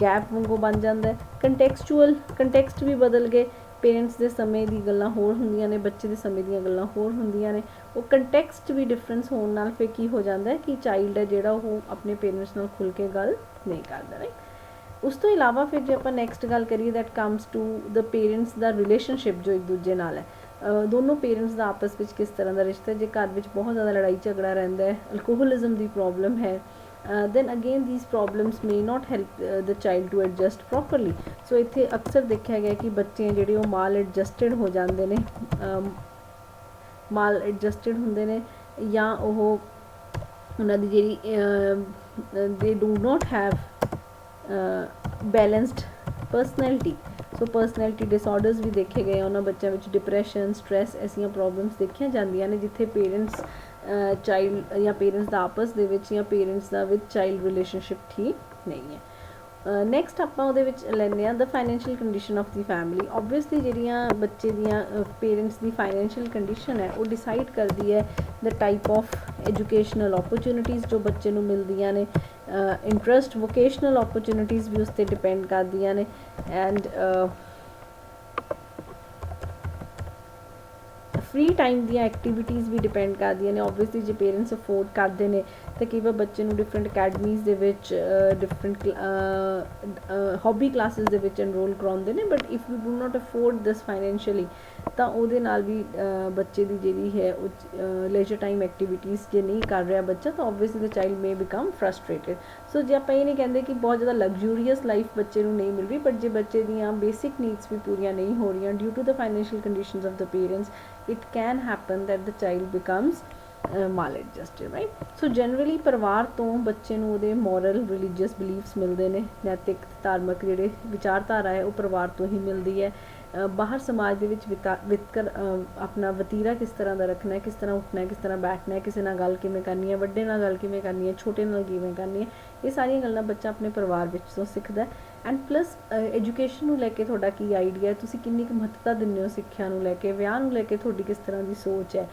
ਗੈਪ ਵਾਂਗੂ ਬਣ ਜਾਂਦਾ। ਕੰਟੈਕਸਟ ਵੀ ਬਦਲ ਗਏ। ਪੇਰੈਂਟਸ ਦੇ ਸਮੇਂ ਦੀ ਗੱਲਾਂ ਹੋਰ ਹੁੰਦੀਆਂ ਨੇ, ਬੱਚੇ ਦੇ ਸਮੇਂ ਦੀਆਂ ਗੱਲਾਂ ਹੋਰ ਹੁੰਦੀਆਂ ਨੇ। ਉਹ ਕੰਟੈਕਸਟ ਵੀ ਡਿਫਰੈਂਸ ਹੋਣ ਨਾਲ ਫਿਰ ਕੀ ਹੋ ਜਾਂਦਾ ਕਿ ਚਾਈਲਡ ਹੈ ਜਿਹੜਾ ਉਹ ਆਪਣੇ ਪੇਰੈਂਟਸ ਨਾਲ ਖੁੱਲ੍ਹ ਕੇ ਗੱਲ ਨਹੀਂ ਕਰਦਾ, ਰਾਈਟ। ਉਸ ਤੋਂ ਇਲਾਵਾ ਫਿਰ ਜੇ ਆਪਾਂ ਨੈਕਸਟ ਗੱਲ ਕਰੀਏ that comes to the parents ਦਾ ਰਿਲੇਸ਼ਨਸ਼ਿਪ ਜੋ ਇੱਕ ਦੂਜੇ ਨਾਲ ਹੈ। ਦੋਨੋਂ ਪੇਰੈਂਟਸ ਦਾ ਆਪਸ ਵਿੱਚ ਕਿਸ ਤਰ੍ਹਾਂ ਦਾ ਰਿਸ਼ਤਾ। ਜੇ ਘਰ ਵਿੱਚ ਬਹੁਤ ਜ਼ਿਆਦਾ ਲੜਾਈ ਝਗੜਾ ਰਹਿੰਦਾ ਹੈ, ਅਲਕੋਹਲਿਜ਼ਮ ਦੀ ਪ੍ਰੋਬਲਮ ਹੈ, then again these problems may not help the child to adjust properly। ਸੋ ਇੱਥੇ ਅਕਸਰ ਦੇਖਿਆ ਗਿਆ ਕਿ ਬੱਚੇ ਜਿਹੜੇ ਉਹ ਮਾਲ ਐਡਜਸਟਡ ਹੋ ਜਾਂਦੇ ਨੇ, ਮਾਲ ਐਡਜਸਟਡ ਹੁੰਦੇ ਨੇ ਜਾਂ ਉਹ ਉਹਨਾਂ ਦੀ ਜਿਹੜੀ they do not have balanced personality। So personality disorders ਵੀ ਦੇਖੇ ਗਏ ਉਹਨਾਂ ਬੱਚਿਆਂ ਵਿੱਚ, ਡਿਪਰੈਸ਼ਨ, ਸਟ੍ਰੈਸ, ਐਸੀਆਂ ਪ੍ਰੋਬਲਮਸ ਦੇਖੀਆਂ ਜਾਂਦੀਆਂ ਨੇ ਜਿੱਥੇ ਪੇਰੈਂਟਸ ਚਾਈਲਡ ਜਾਂ ਪੇਰੈਂਟਸ ਦਾ ਆਪਸ ਦੇ ਵਿੱਚ ਜਾਂ ਪੇਰੈਂਟਸ ਦਾ ਵਿਦ ਚਾਈਲਡ ਰਿਲੇਸ਼ਨਸ਼ਿਪ ਠੀਕ ਨਹੀਂ ਹੈ। ਨੈਕਸਟ ਆਪਾਂ ਉਹਦੇ ਵਿੱਚ ਲੈਂਦੇ ਹਾਂ the financial condition of the family. Obviously ਜਿਹੜੀਆਂ ਬੱਚੇ ਦੀਆਂ ਪੇਰੈਂਟਸ ਦੀ ਫਾਈਨੈਂਸ਼ੀਅਲ ਕੰਡੀਸ਼ਨ ਹੈ ਉਹ ਡਿਸਾਈਡ ਕਰਦੀ ਹੈ ਦ ਟਾਈਪ ਆਫ ਐਜੂਕੇਸ਼ਨਲ ਓਪਰਚੁਨਿਟੀਜ਼ ਜੋ ਬੱਚੇ ਨੂੰ ਮਿਲਦੀਆਂ ਨੇ ਇੰਟਰਸਟ ਵੋਕੇਸ਼ਨਲ ਓਪਰਚੁਨਿਟੀਜ਼ ਵੀ ਉਸ 'ਤੇ ਡਿਪੈਂਡ ਕਰਦੀਆਂ ਨੇ ਐਂਡ ਫ੍ਰੀ ਟਾਈਮ ਦੀਆਂ ਐਕਟੀਵਿਟੀਜ਼ ਵੀ ਡਿਪੈਂਡ ਕਰਦੀਆਂ ਨੇ ਓਬਵੀਅਸਲੀ ਜੇ ਪੇਰੈਂਟਸ ਅਫੋਰਡ ਕਰਦੇ ਨੇ ਤਾਂ ਕਈ ਵਾਰ ਬੱਚੇ ਨੂੰ ਡਿਫਰੈਂਟ ਅਕੈਡਮੀਜ਼ ਦੇ ਵਿੱਚ ਡਿਫਰੈਂਟ ਹੌਬੀ ਕਲਾਸਿਸ ਦੇ ਵਿੱਚ ਐਨਰੋਲ ਕਰਾਉਂਦੇ ਨੇ but if you do not afford this financially ਤਾਂ ਉਹਦੇ ਨਾਲ ਵੀ ਬੱਚੇ ਦੀ ਜਿਹੜੀ ਹੈ ਉਹ ਲੇਜਰ ਟਾਈਮ ਐਕਟੀਵਿਟੀਜ਼ ਜੇ ਨਹੀਂ ਕਰ ਰਿਹਾ ਬੱਚਾ ਤਾਂ obviously the child may become frustrated so ਜੇ ਆਪਾਂ ਇਹ ਨਹੀਂ ਕਹਿੰਦੇ ਕਿ ਬਹੁਤ ਜ਼ਿਆਦਾ ਲਗਜ਼ੂਰੀਅਸ ਲਾਈਫ ਬੱਚੇ ਨੂੰ ਨਹੀਂ ਮਿਲ ਰਹੀ ਬਟ ਜੇ ਬੱਚੇ ਦੀਆਂ ਬੇਸਿਕ ਨੀਡਸ ਵੀ ਪੂਰੀਆਂ ਨਹੀਂ ਹੋ ਰਹੀਆਂ due to the financial conditions of the parents it can happen that the child becomes maladjusted right so generally ਪਰਿਵਾਰ ਤੋਂ ਬੱਚੇ ਨੂੰ ਉਹਦੇ moral religious beliefs ਮਿਲਦੇ ਨੇ ਨੈਤਿਕ ਧਾਰਮਿਕ ਜਿਹੜੇ ਵਿਚਾਰਧਾਰਾ ਹੈ ਉਹ ਪਰਿਵਾਰ ਤੋਂ ਹੀ ਮਿਲਦੀ ਹੈ ਬਾਹਰ ਸਮਾਜ ਦੇ ਵਿੱਚ ਵਿਤਕਰ ਆਪਣਾ ਵਤੀਰਾ ਕਿਸ ਤਰ੍ਹਾਂ ਦਾ ਰੱਖਣਾ ਹੈ ਕਿਸ ਤਰ੍ਹਾਂ ਉੱਠਣਾ ਹੈ ਕਿਸ ਤਰ੍ਹਾਂ ਬੈਠਣਾ ਹੈ ਕਿਸੇ ਨਾਲ ਗੱਲ ਕਿਵੇਂ ਕਰਨੀ ਹੈ ਵੱਡੇ ਨਾਲ ਗੱਲ ਕਿਵੇਂ ਕਰਨੀ ਹੈ ਛੋਟੇ ਨਾਲ ਕਿਵੇਂ ਕਰਨੀ ਹੈ ਇਹ ਸਾਰੀਆਂ ਗੱਲਾਂ ਬੱਚਾ ਆਪਣੇ ਪਰਿਵਾਰ ਵਿੱਚ ਤੋਂ ਸਿੱਖਦਾ ਐਂਡ ਪਲੱਸ ਐਜੂਕੇਸ਼ਨ ਨੂੰ ਲੈ ਕੇ ਤੁਹਾਡਾ ਕੀ ਆਈਡੀਆ ਤੁਸੀਂ ਕਿੰਨੀ ਕੁ ਮਹੱਤਤਾ ਦਿੰਦੇ ਹੋ ਸਿੱਖਿਆ ਨੂੰ ਲੈ ਕੇ ਵਿਆਹ ਨੂੰ ਲੈ ਕੇ ਤੁਹਾਡੀ ਕਿਸ ਤਰ੍ਹਾਂ ਦੀ ਸੋਚ ਹੈ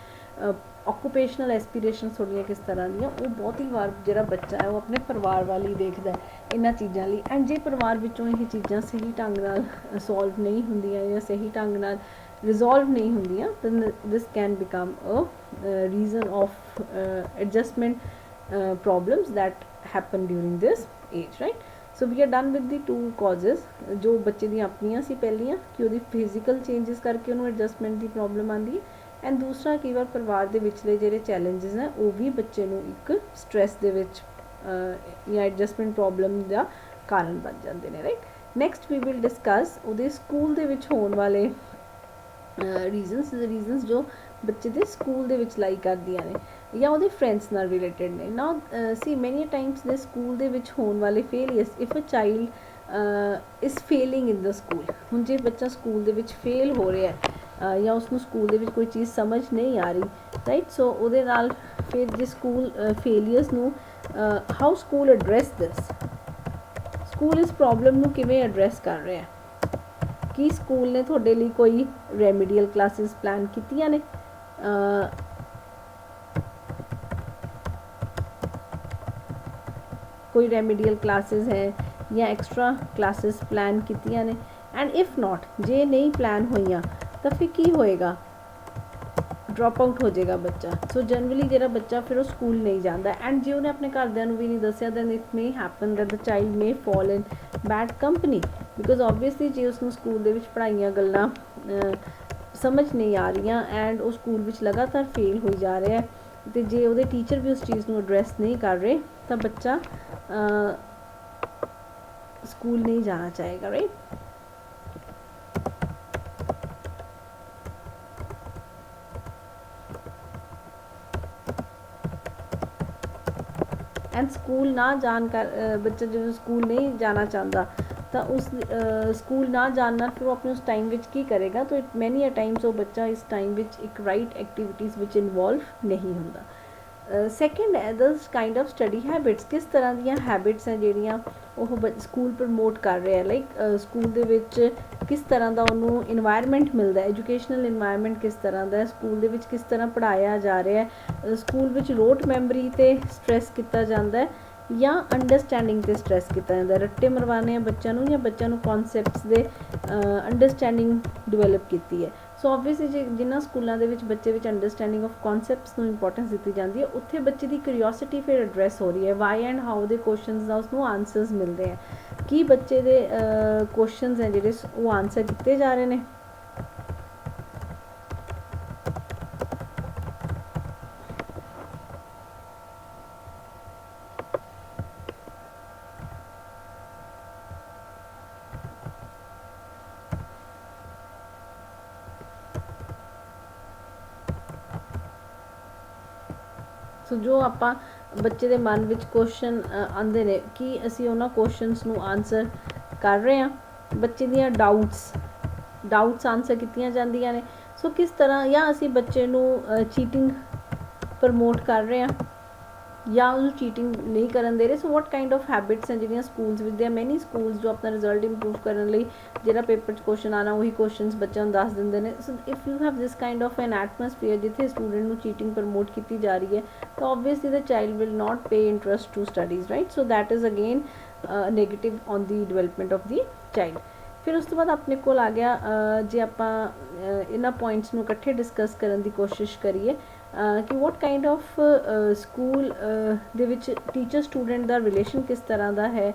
ਆਕੂਪੇਸ਼ਨਲ ਐਸਪੀਰੇਸ਼ਨਸ ਤੁਹਾਡੀਆਂ ਕਿਸ ਤਰ੍ਹਾਂ ਦੀਆਂ ਉਹ ਬਹੁਤ ਹੀ ਵਾਰ ਜਿਹੜਾ ਬੱਚਾ ਹੈ ਉਹ ਆਪਣੇ ਪਰਿਵਾਰ ਵੱਲ ਹੀ ਦੇਖਦਾ ਇਹਨਾਂ ਚੀਜ਼ਾਂ ਲਈ ਐਂਡ ਜੇ ਪਰਿਵਾਰ ਵਿੱਚੋਂ ਇਹ ਚੀਜ਼ਾਂ ਸਹੀ ਢੰਗ ਨਾਲ ਸੋਲਵ ਨਹੀਂ ਹੁੰਦੀਆਂ ਜਾਂ ਸਹੀ ਢੰਗ ਨਾਲ ਰਿਜ਼ੋਲਵ ਨਹੀਂ ਹੁੰਦੀਆਂ then this can become a reason of adjustment problems that happen during this age right so we are done with the two causes ਜੋ ਬੱਚੇ ਦੀਆਂ ਆਪਣੀਆਂ ਸੀ ਪਹਿਲੀਆਂ ਕਿ ਉਹਦੀ ਫਿਜ਼ੀਕਲ ਚੇਂਜਸ ਕਰਕੇ ਉਹਨੂੰ ਐਡਜਸਟਮੈਂਟ ਦੀ ਪ੍ਰੋਬਲਮ ਆਉਂਦੀ ਹੈ ਐਂਡ ਦੂਸਰਾ ਕਈ ਵਾਰ ਪਰਿਵਾਰ ਦੇ ਵਿਚਲੇ ਜਿਹੜੇ ਚੈਲੰਜਸ ਨੇ ਉਹ ਵੀ ਬੱਚੇ ਨੂੰ ਇੱਕ ਸਟ੍ਰੈਸ ਦੇ ਵਿੱਚ ਜਾਂ ਐਡਜਸਟਮੈਂਟ ਪ੍ਰੋਬਲਮ ਦਾ ਕਾਰਨ ਬਣ ਜਾਂਦੇ ਨੇ right next we will discuss ਉਹਦੇ ਸਕੂਲ ਦੇ ਵਿੱਚ ਹੋਣ ਵਾਲੇ ਰੀਜ਼ਨਸ ਜੋ ਬੱਚੇ ਦੇ ਸਕੂਲ ਦੇ ਵਿੱਚ ਲਾਈ ਕਰਦੀਆਂ ਨੇ ਜਾਂ ਉਹਦੇ ਫਰੈਂਡਸ ਨਾਲ ਰਿਲੇਟਡ ਨੇ ਨਾ ਸੀ ਮੈਨੀ ਟਾਈਮਸ ਦੇ ਸਕੂਲ ਦੇ ਵਿੱਚ ਹੋਣ ਵਾਲੇ failures if a child is failing in the school ਹੁਣ ਜੇ ਬੱਚਾ ਸਕੂਲ ਦੇ ਵਿੱਚ ਫੇਲ ਹੋ ਰਿਹਾ ਹੈ ਜਾਂ ਉਸਨੂੰ ਸਕੂਲ ਦੇ ਵਿੱਚ ਕੋਈ ਚੀਜ਼ ਸਮਝ ਨਹੀਂ ਆ ਰਹੀ ਰਾਈਟ ਸੋ ਉਹਦੇ ਨਾਲ ਫਿਰ ਜੇ ਸਕੂਲ ਫੇਲੀਅਰਸ ਨੂੰ how school address this school ਇਸ ਪ੍ਰੋਬਲਮ ਨੂੰ ਕਿਵੇਂ ਐਡਰੈਸ ਕਰ ਰਿਹਾ ਕੀ ਸਕੂਲ ਨੇ ਤੁਹਾਡੇ ਲਈ ਕੋਈ ਰੈਮੀਡੀਅਲ ਕਲਾਸਿਸ ਪਲਾਨ ਕੀਤੀਆਂ ਨੇ ਕੋਈ ਰੈਮੀਡੀਅਲ ਕਲਾਸਿਸ ਹੈ ਜਾਂ ਐਕਸਟਰਾ ਕਲਾਸਿਸ ਪਲਾਨ ਕੀਤੀਆਂ ਨੇ ਐਂਡ ਇਫ ਨੋਟ ਜੇ ਨਹੀਂ ਪਲਾਨ ਹੋਈਆਂ ਤਾਂ ਫਿਰ ਕੀ ਹੋਏਗਾ ਡ੍ਰੌਪ ਆਊਟ ਹੋ ਜਾਏਗਾ ਬੱਚਾ ਸੋ ਜਨਰਲੀ ਜਿਹੜਾ ਬੱਚਾ ਫਿਰ ਉਹ ਸਕੂਲ ਨਹੀਂ ਜਾਂਦਾ ਐਂਡ ਜੇ ਉਹਨੇ ਆਪਣੇ ਘਰਦਿਆਂ ਨੂੰ ਵੀ ਨਹੀਂ ਦੱਸਿਆ then it may happen that the child may fall in bad company because obviously ਜੇ ਉਸਨੂੰ ਸਕੂਲ ਦੇ ਵਿੱਚ ਪੜ੍ਹਾਈਆਂ ਗੱਲਾਂ ਸਮਝ ਨਹੀਂ ਆ ਰਹੀਆਂ ਐਂਡ ਉਹ ਸਕੂਲ ਵਿੱਚ ਲਗਾਤਾਰ ਫੇਲ ਹੋਈ ਜਾ ਰਿਹਾ ਹੈ ਅਤੇ ਜੇ ਉਹਦੇ ਟੀਚਰ ਵੀ ਉਸ ਚੀਜ਼ ਨੂੰ ਐਡਰੈਸ ਨਹੀਂ ਕਰ ਰਹੇ ਤਾਂ ਬੱਚਾ ਸਕੂਲ ਨਹੀਂ ਜਾਣਾ ਚਾਹੇਗਾ ਰਾਈਟ ਐਂਡ ਸਕੂਲ ਨਾ ਜਾਣ ਕਰ ਬੱਚਾ ਜਦੋਂ ਸਕੂਲ ਨਹੀਂ ਜਾਣਾ ਚਾਹੁੰਦਾ ਤਾਂ ਉਸ ਸਕੂਲ ਨਾ ਜਾਣ ਨਾਲ ਫਿਰ ਉਹ ਆਪਣੇ ਉਸ ਟਾਈਮ ਵਿੱਚ ਕੀ ਕਰੇਗਾ ਤਾਂ ਮੈਨੀ ਅ ਟਾਈਮਸ ਉਹ ਬੱਚਾ ਇਸ ਟਾਈਮ ਵਿੱਚ ਇੱਕ ਰਾਈਟ ਐਕਟੀਵਿਟੀਜ਼ ਵਿੱਚ ਇਨਵੋਲਵ ਨਹੀਂ ਹੁੰਦਾ ਸੈਕਿੰਡ ਹੈ ਦਸ ਕਾਈਂਡ ਆਫ ਸਟੱਡੀ ਹੈਬਿਟਸ ਕਿਸ ਤਰ੍ਹਾਂ ਦੀਆਂ ਹੈਬਿਟਸ ਹੈ ਜਿਹੜੀਆਂ ਉਹ ਸਕੂਲ ਪ੍ਰਮੋਟ ਕਰ ਰਿਹਾ ਲਾਈਕ ਸਕੂਲ ਦੇ ਵਿੱਚ ਕਿਸ ਤਰ੍ਹਾਂ ਦਾ ਉਹਨੂੰ ਇਨਵਾਇਰਮੈਂਟ ਮਿਲਦਾ ਐਜੂਕੇਸ਼ਨਲ ਇਨਵਾਇਰਮੈਂਟ ਕਿਸ ਤਰ੍ਹਾਂ ਦਾ ਸਕੂਲ ਦੇ ਵਿੱਚ ਕਿਸ ਤਰ੍ਹਾਂ ਪੜ੍ਹਾਇਆ ਜਾ ਰਿਹਾ ਸਕੂਲ ਵਿੱਚ ਰੋਟ ਮੈਮਰੀ 'ਤੇ ਸਟ੍ਰੈਸ ਕੀਤਾ ਜਾਂਦਾ ਹੈ ਜਾਂ ਅੰਡਰਸਟੈਂਡਿੰਗ 'ਤੇ ਸਟ੍ਰੈਸ ਕੀਤਾ ਜਾਂਦਾ ਰੱਟੇ ਮਰਵਾਉਣੇ ਆ ਬੱਚਿਆਂ ਨੂੰ ਜਾਂ ਬੱਚਿਆਂ ਨੂੰ ਕਨਸੈਪਟਸ ਦੇ ਅੰਡਰਸਟੈਂਡਿੰਗ ਡਿਵੈਲਪ ਕੀਤੀ ਹੈ ਸੋ ਓਬਵੀਅਸਲੀ ਜੇ ਜਿਨ੍ਹਾਂ ਸਕੂਲਾਂ ਦੇ ਵਿੱਚ ਬੱਚੇ ਵਿੱਚ ਅੰਡਰਸਟੈਂਡਿੰਗ ਆਫ ਕਨਸੈਪਟਸ ਨੂੰ ਇੰਪੋਰਟੈਂਸ ਦਿੱਤੀ ਜਾਂਦੀ ਹੈ ਉੱਥੇ ਬੱਚੇ ਦੀ ਕਿਉਰਿਓਸਿਟੀ ਫਿਰ ਐਡਰੈਸ ਹੋ ਰਹੀ ਹੈ ਵਾਈ ਐਂਡ ਹਾਊ ਦੇ ਕੁਐਸਚਨਸ ਦਾ ਉਸਨੂੰ ਆਨਸਰਸ ਮਿਲਦੇ ਹੈ ਕੀ ਬੱਚੇ ਦੇ ਕੁਐਸਚਨਸ ਹੈ ਜਿਹੜੇ ਉਹ ਆਨਸਰ ਕੀਤੇ ਜਾ ਰਹੇ ਨੇ ਸੋ ਜੋ ਆਪਾਂ ਬੱਚੇ ਦੇ ਮਨ ਵਿੱਚ ਕੁਐਸਚਨ ਆਉਂਦੇ ਨੇ ਕਿ ਅਸੀਂ ਉਹਨਾਂ ਕੁਐਸਚਨਸ ਨੂੰ ਆਨਸਰ ਕਰ ਰਹੇ ਹਾਂ ਬੱਚੇ ਦੀਆਂ ਡਾਊਟਸ ਆਨਸਰ ਕੀਤੀਆਂ ਜਾਂਦੀਆਂ ਨੇ ਸੋ ਕਿਸ ਤਰ੍ਹਾਂ ਜਾਂ ਅਸੀਂ ਬੱਚੇ ਨੂੰ ਚੀਟਿੰਗ ਪ੍ਰਮੋਟ ਕਰ ਰਹੇ ਹਾਂ ਜਾਂ ਉਹਨੂੰ ਚੀਟਿੰਗ ਨਹੀਂ ਕਰਨ ਦੇ ਰਹੇ। ਸੋ ਵਾਟ ਕਾਈਂਡ ਆਫ ਹੈਬਿਟਸ ਹੈ ਜਿਹੜੀਆਂ ਸਕੂਲਸ ਵਿੱਚ, ਦੇ ਮੈਨੀ ਸਕੂਲਸ ਜੋ ਆਪਣਾ ਰਿਜ਼ਲਟ ਇੰਪਰੂਵ ਕਰਨ ਲਈ ਜਿਹੜਾ ਪੇਪਰ 'ਚ ਕੁਐਸਚਨ ਆਉਣਾ ਉਹੀ ਕੁਐਸਚਨਸ ਬੱਚਿਆਂ ਨੂੰ ਦੱਸ ਦਿੰਦੇ ਨੇ। So if you have this kind of an atmosphere ਜਿੱਥੇ ਸਟੂਡੈਂਟ ਨੂੰ ਚੀਟਿੰਗ ਪ੍ਰਮੋਟ ਕੀਤੀ ਜਾ ਰਹੀ ਹੈ, ਤਾਂ obviously the child will not pay interest to studies, right. So that is again negative on the development of the child. ਫਿਰ ਉਸ ਤੋਂ ਬਾਅਦ ਆਪਣੇ ਕੋਲ ਆ ਗਿਆ, ਜੇ ਆਪਾਂ ਇਹਨਾਂ ਪੁਆਇੰਟਸ ਨੂੰ ਇਕੱਠੇ ਡਿਸਕਸ ਕਰਨ ਦੀ ਕੋਸ਼ਿਸ਼ ਕਰੀਏ ਕਿ ਵਾਟ ਕਾਈਂਡ ਆਫ ਸਕੂਲ ਦੇ ਵਿੱਚ ਟੀਚਰ ਸਟੂਡੈਂਟ ਦਾ ਰਿਲੇਸ਼ਨ ਕਿਸ ਤਰ੍ਹਾਂ ਦਾ ਹੈ,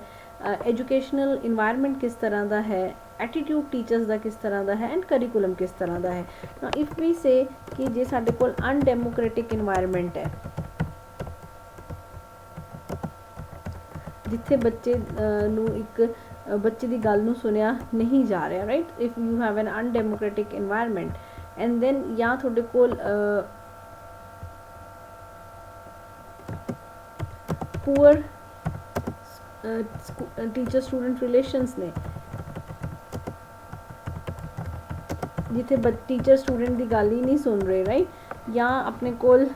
ਐਜੂਕੇਸ਼ਨਲ ਇਨਵਾਇਰਮੈਂਟ ਕਿਸ ਤਰ੍ਹਾਂ ਦਾ ਹੈ, ਐਟੀਟਿਊਡ ਟੀਚਰਸ ਦਾ ਕਿਸ ਤਰ੍ਹਾਂ ਦਾ ਹੈ, ਐਂਡ ਕਰਿਕੂਲਮ ਕਿਸ ਤਰ੍ਹਾਂ ਦਾ ਹੈ। ਇਫ ਵੀ ਸੇ ਕਿ ਜੇ ਸਾਡੇ ਕੋਲ ਅਨਡੈਮੋਕ੍ਰੈਟਿਕ ਇਨਵਾਇਰਮੈਂਟ ਹੈ ਜਿੱਥੇ ਬੱਚੇ ਨੂੰ ਇੱਕ ਬੱਚੇ ਦੀ ਗੱਲ ਨੂੰ ਸੁਣਿਆ ਨਹੀਂ ਜਾ ਰਿਹਾ, right. If you have an undemocratic environment and then ਜਾਂ ਤੁਹਾਡੇ ਕੋਲ ਪੂਅਰ ਟੀਚਰ ਸਟੂਡੈਂਟ ਰਿਲੇਸ਼ਨਸ ਨੇ ਜਿੱਥੇ ਟੀਚਰ ਸਟੂਡੈਂਟ ਦੀ ਗੱਲ ਹੀ ਨਹੀਂ ਸੁਣ ਰਹੇ, ਰਾਈਟ। ਜਾਂ ਆਪਣੇ ਕੋਲ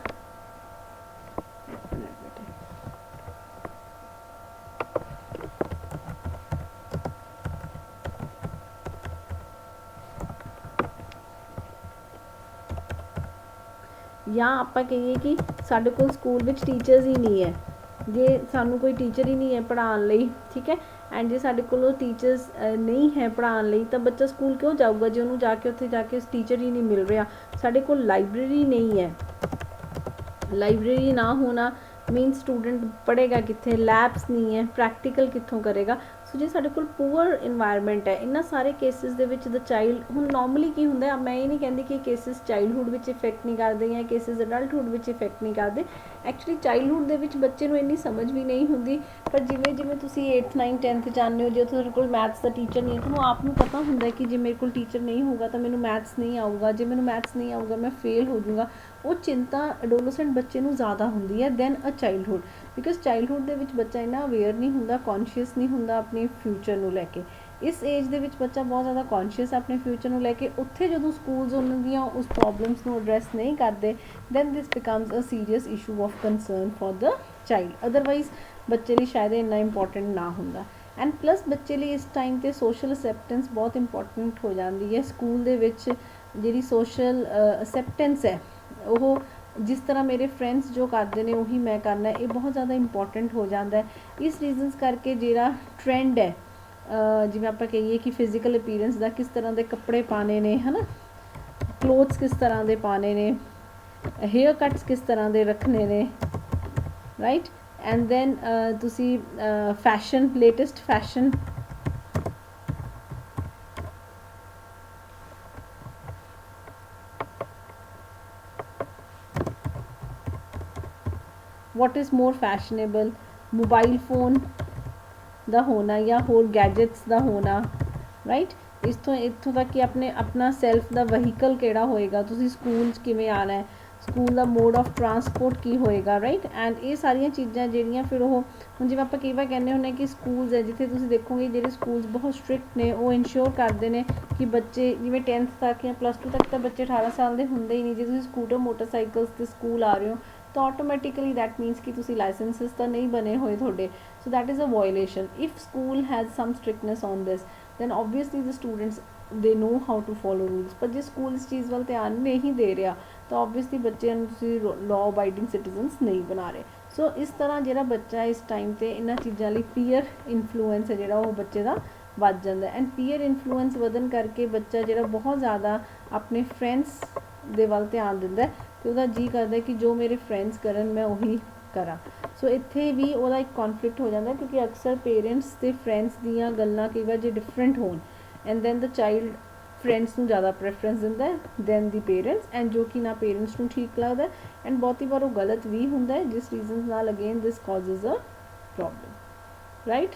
ਜਾਂ ਆਪਾਂ ਕਹੀਏ ਕਿ ਸਾਡੇ ਕੋਲ ਸਕੂਲ ਵਿੱਚ ਟੀਚਰਸ ਹੀ ਨਹੀਂ ਹੈ, ਜੇ ਸਾਨੂੰ ਕੋਈ ਟੀਚਰ ਹੀ ਨਹੀਂ ਹੈ ਪੜ੍ਹਾਉਣ ਲਈ, ਠੀਕ ਹੈ। ਐਂਡ ਜੇ ਸਾਡੇ ਕੋਲ ਟੀਚਰਸ ਨਹੀਂ ਹੈ ਪੜ੍ਹਾਉਣ ਲਈ ਤਾਂ ਬੱਚਾ ਸਕੂਲ ਕਿਉਂ ਜਾਊਗਾ ਜੇ ਉਹਨੂੰ ਜਾ ਕੇ ਉੱਥੇ ਜਾ ਕੇ ਟੀਚਰ ਹੀ ਨਹੀਂ ਮਿਲ ਰਿਹਾ। ਸਾਡੇ ਕੋਲ ਲਾਇਬ੍ਰੇਰੀ ਨਹੀਂ ਹੈ, ਲਾइब्रेरी ना होना मीन स्टूडेंट पढ़ेगा कितने, लैब्स नहीं है, प्रैक्टिकल कितों करेगा। सो जे साडे कोल पुअर इन्वायरमेंट है इन्ना सारे cases they which the child हुण नॉर्मली की हुंदा है, मैं ये नहीं कहती कि केसिस चाइल्डहुड विच इफेक्ट नहीं करते या केसिस अडल्टहुड विच इफेक्ट नहीं करते। एक्चुअली चाइल्डहुड दे विच बच्चे नूं इन्नी समझ भी नहीं हुंदी, पर जिवें जिवें तुसीं 8th 9th 10th जाने हो, जो तुहाडे कोल मैथ्स का टीचर नहीं है तुहानूं आप नूं पता हुंदा है कि जे मेरे कोल टीचर नहीं होगा तो मैनूं मैथ्स नहीं आऊगा, जे मैनूं मैथ्स नहीं आऊगा मैं फेल हो जाऊँगा। वो चिंता एडोलसेंट बच्चे नूं ज़्यादा हुंदी है then a childhood, because childhood दे विच बच्चा इन्ना अवेयर नहीं हुंदा, कॉन्शियस नहीं हुंदा अपने फ्यूचर नूं लैके। इस एज दे विच बच्चा बहुत ज़्यादा कॉन्शियस है अपने फ्यूचर नूं लैके। उत्थे जदों स्कूल्स उन्हां दियां उस प्रॉब्लम्स नूं एड्रैस नहीं करते then this becomes a serious issue of concern for the child. Otherwise बच्चे लिए शायद इन्ना इंपॉर्टेंट ना हुंदा। एंड प्लस बच्चे लिए इस टाइम ते सोशल एक्सैप्टेंस बहुत इंपॉर्टेंट हो जाती है। स्कूल दे विच जिहड़ी सोशल एक्सैप्टेंस है वो जिस तरह मेरे फ्रेंड्स जो करते हैं उही मैं करना, ये बहुत ज़्यादा इंपॉर्टेंट हो जाता है। इस रीजनस करके जिहड़ा ट्रेंड है जिवें आपां कहिए कि फिजिकल अपीयरेंस का किस तरह के कपड़े पाने ने, है ना, क्लोथ्स किस तरह के पाने ने, हेयर कट्स किस तरह के रखने ने, राइट। एंड दैन तुसी fashion, latest fashion, what is more fashionable, mobile phone का होना या होर गैजेट्स का होना, राइट। इत्थों तक कि अपने अपना सैल्फ का वहीकल केड़ा होएगा, तुसी स्कूल किवें आना है, स्कूल का मोड ऑफ ट्रांसपोर्ट की होएगा, राइट। एंड ये सारिया चीज़ां जिहड़ियां फिर वो हुण जिवें आपां कई बार कहने हुंदे कि स्कूल्स है जिथे तुसी देखोगे जिहड़े स्कूल्स बहुत स्ट्रिक्ट ने वो इंश्योर करते हैं कि बच्चे जिवें 10th तक या +2 तक तो बच्चे 18 साल के हुंदे ही नहीं। जे तुसी स्कूटर मोटरसाइकल्स ते स्कूल आ रहे हो तो ऑटोमैटिकली दैट मीनस कि तुसी लाइसेंसिस तो नहीं बने हुए थोड़े, so that is a violation. If school has some strictness on this then obviously the students they know how to follow rules. पर जो स्कूल इस चीज़ वाल ध्यान नहीं दे रहा तो ऑब्वियसली बच्चों तुसी लॉ अबाइडिंग सिटीजनस नहीं बना रहे। सो इस तरह जो बच्चा इस टाइम पर इन्होंने चीज़ों लिए पीयर इन्फ्लुएंस है जो बच्चे का वध जाता है। एंड पीयर इन्फ्लुएंस वधन करके बच्चा जो बहुत ज़्यादा अपने फ्रेंड्स दे वाल ध्यान दिंदा है तो वह जी करता है कि जो मेरे फ्रेंड्स करन मैं उही करा। सो इत्थे भी वह एक कॉन्फ्लिक्ट हो जाता है क्योंकि अक्सर पेरेंट्स ते फ्रेंड्स दियां गल्लां कई बार जो डिफरेंट होन and then the child friends नूं ज़्यादा प्रेफरेंस दिंदा है दैन दी पेरेंट्स, एंड जो कि ना पेरेंट्स नूं ठीक लगता है एंड बहुती बार वो गलत भी हुंदा है जिस रीजन नाल again this causes a problem, right.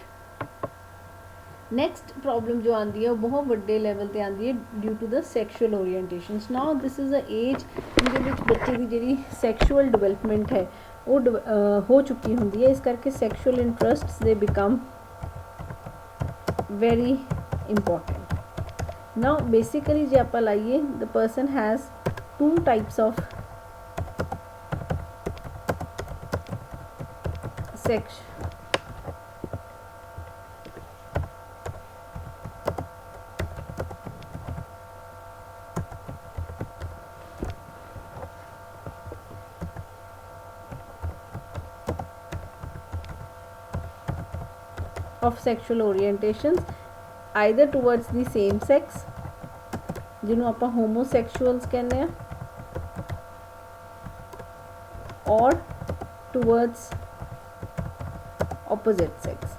Next problem जो आती है वो बहुत बड़े लैवल पर आती है due to the sexual orientation. Now this is a age जिहदे बच्चे की जी सैक्शुअल डिवेलपमेंट है वो हो चुकी होंगी है, इस करके sexual interests they become very important. Now basically जे आप लाइए the person has 2 types of sex of sexual orientations either towards the same sex, ਜਿਹਨੂੰ ਆਪਾਂ homosexuals ਕਹਿੰਦੇ ਆ, or towards opposite sex.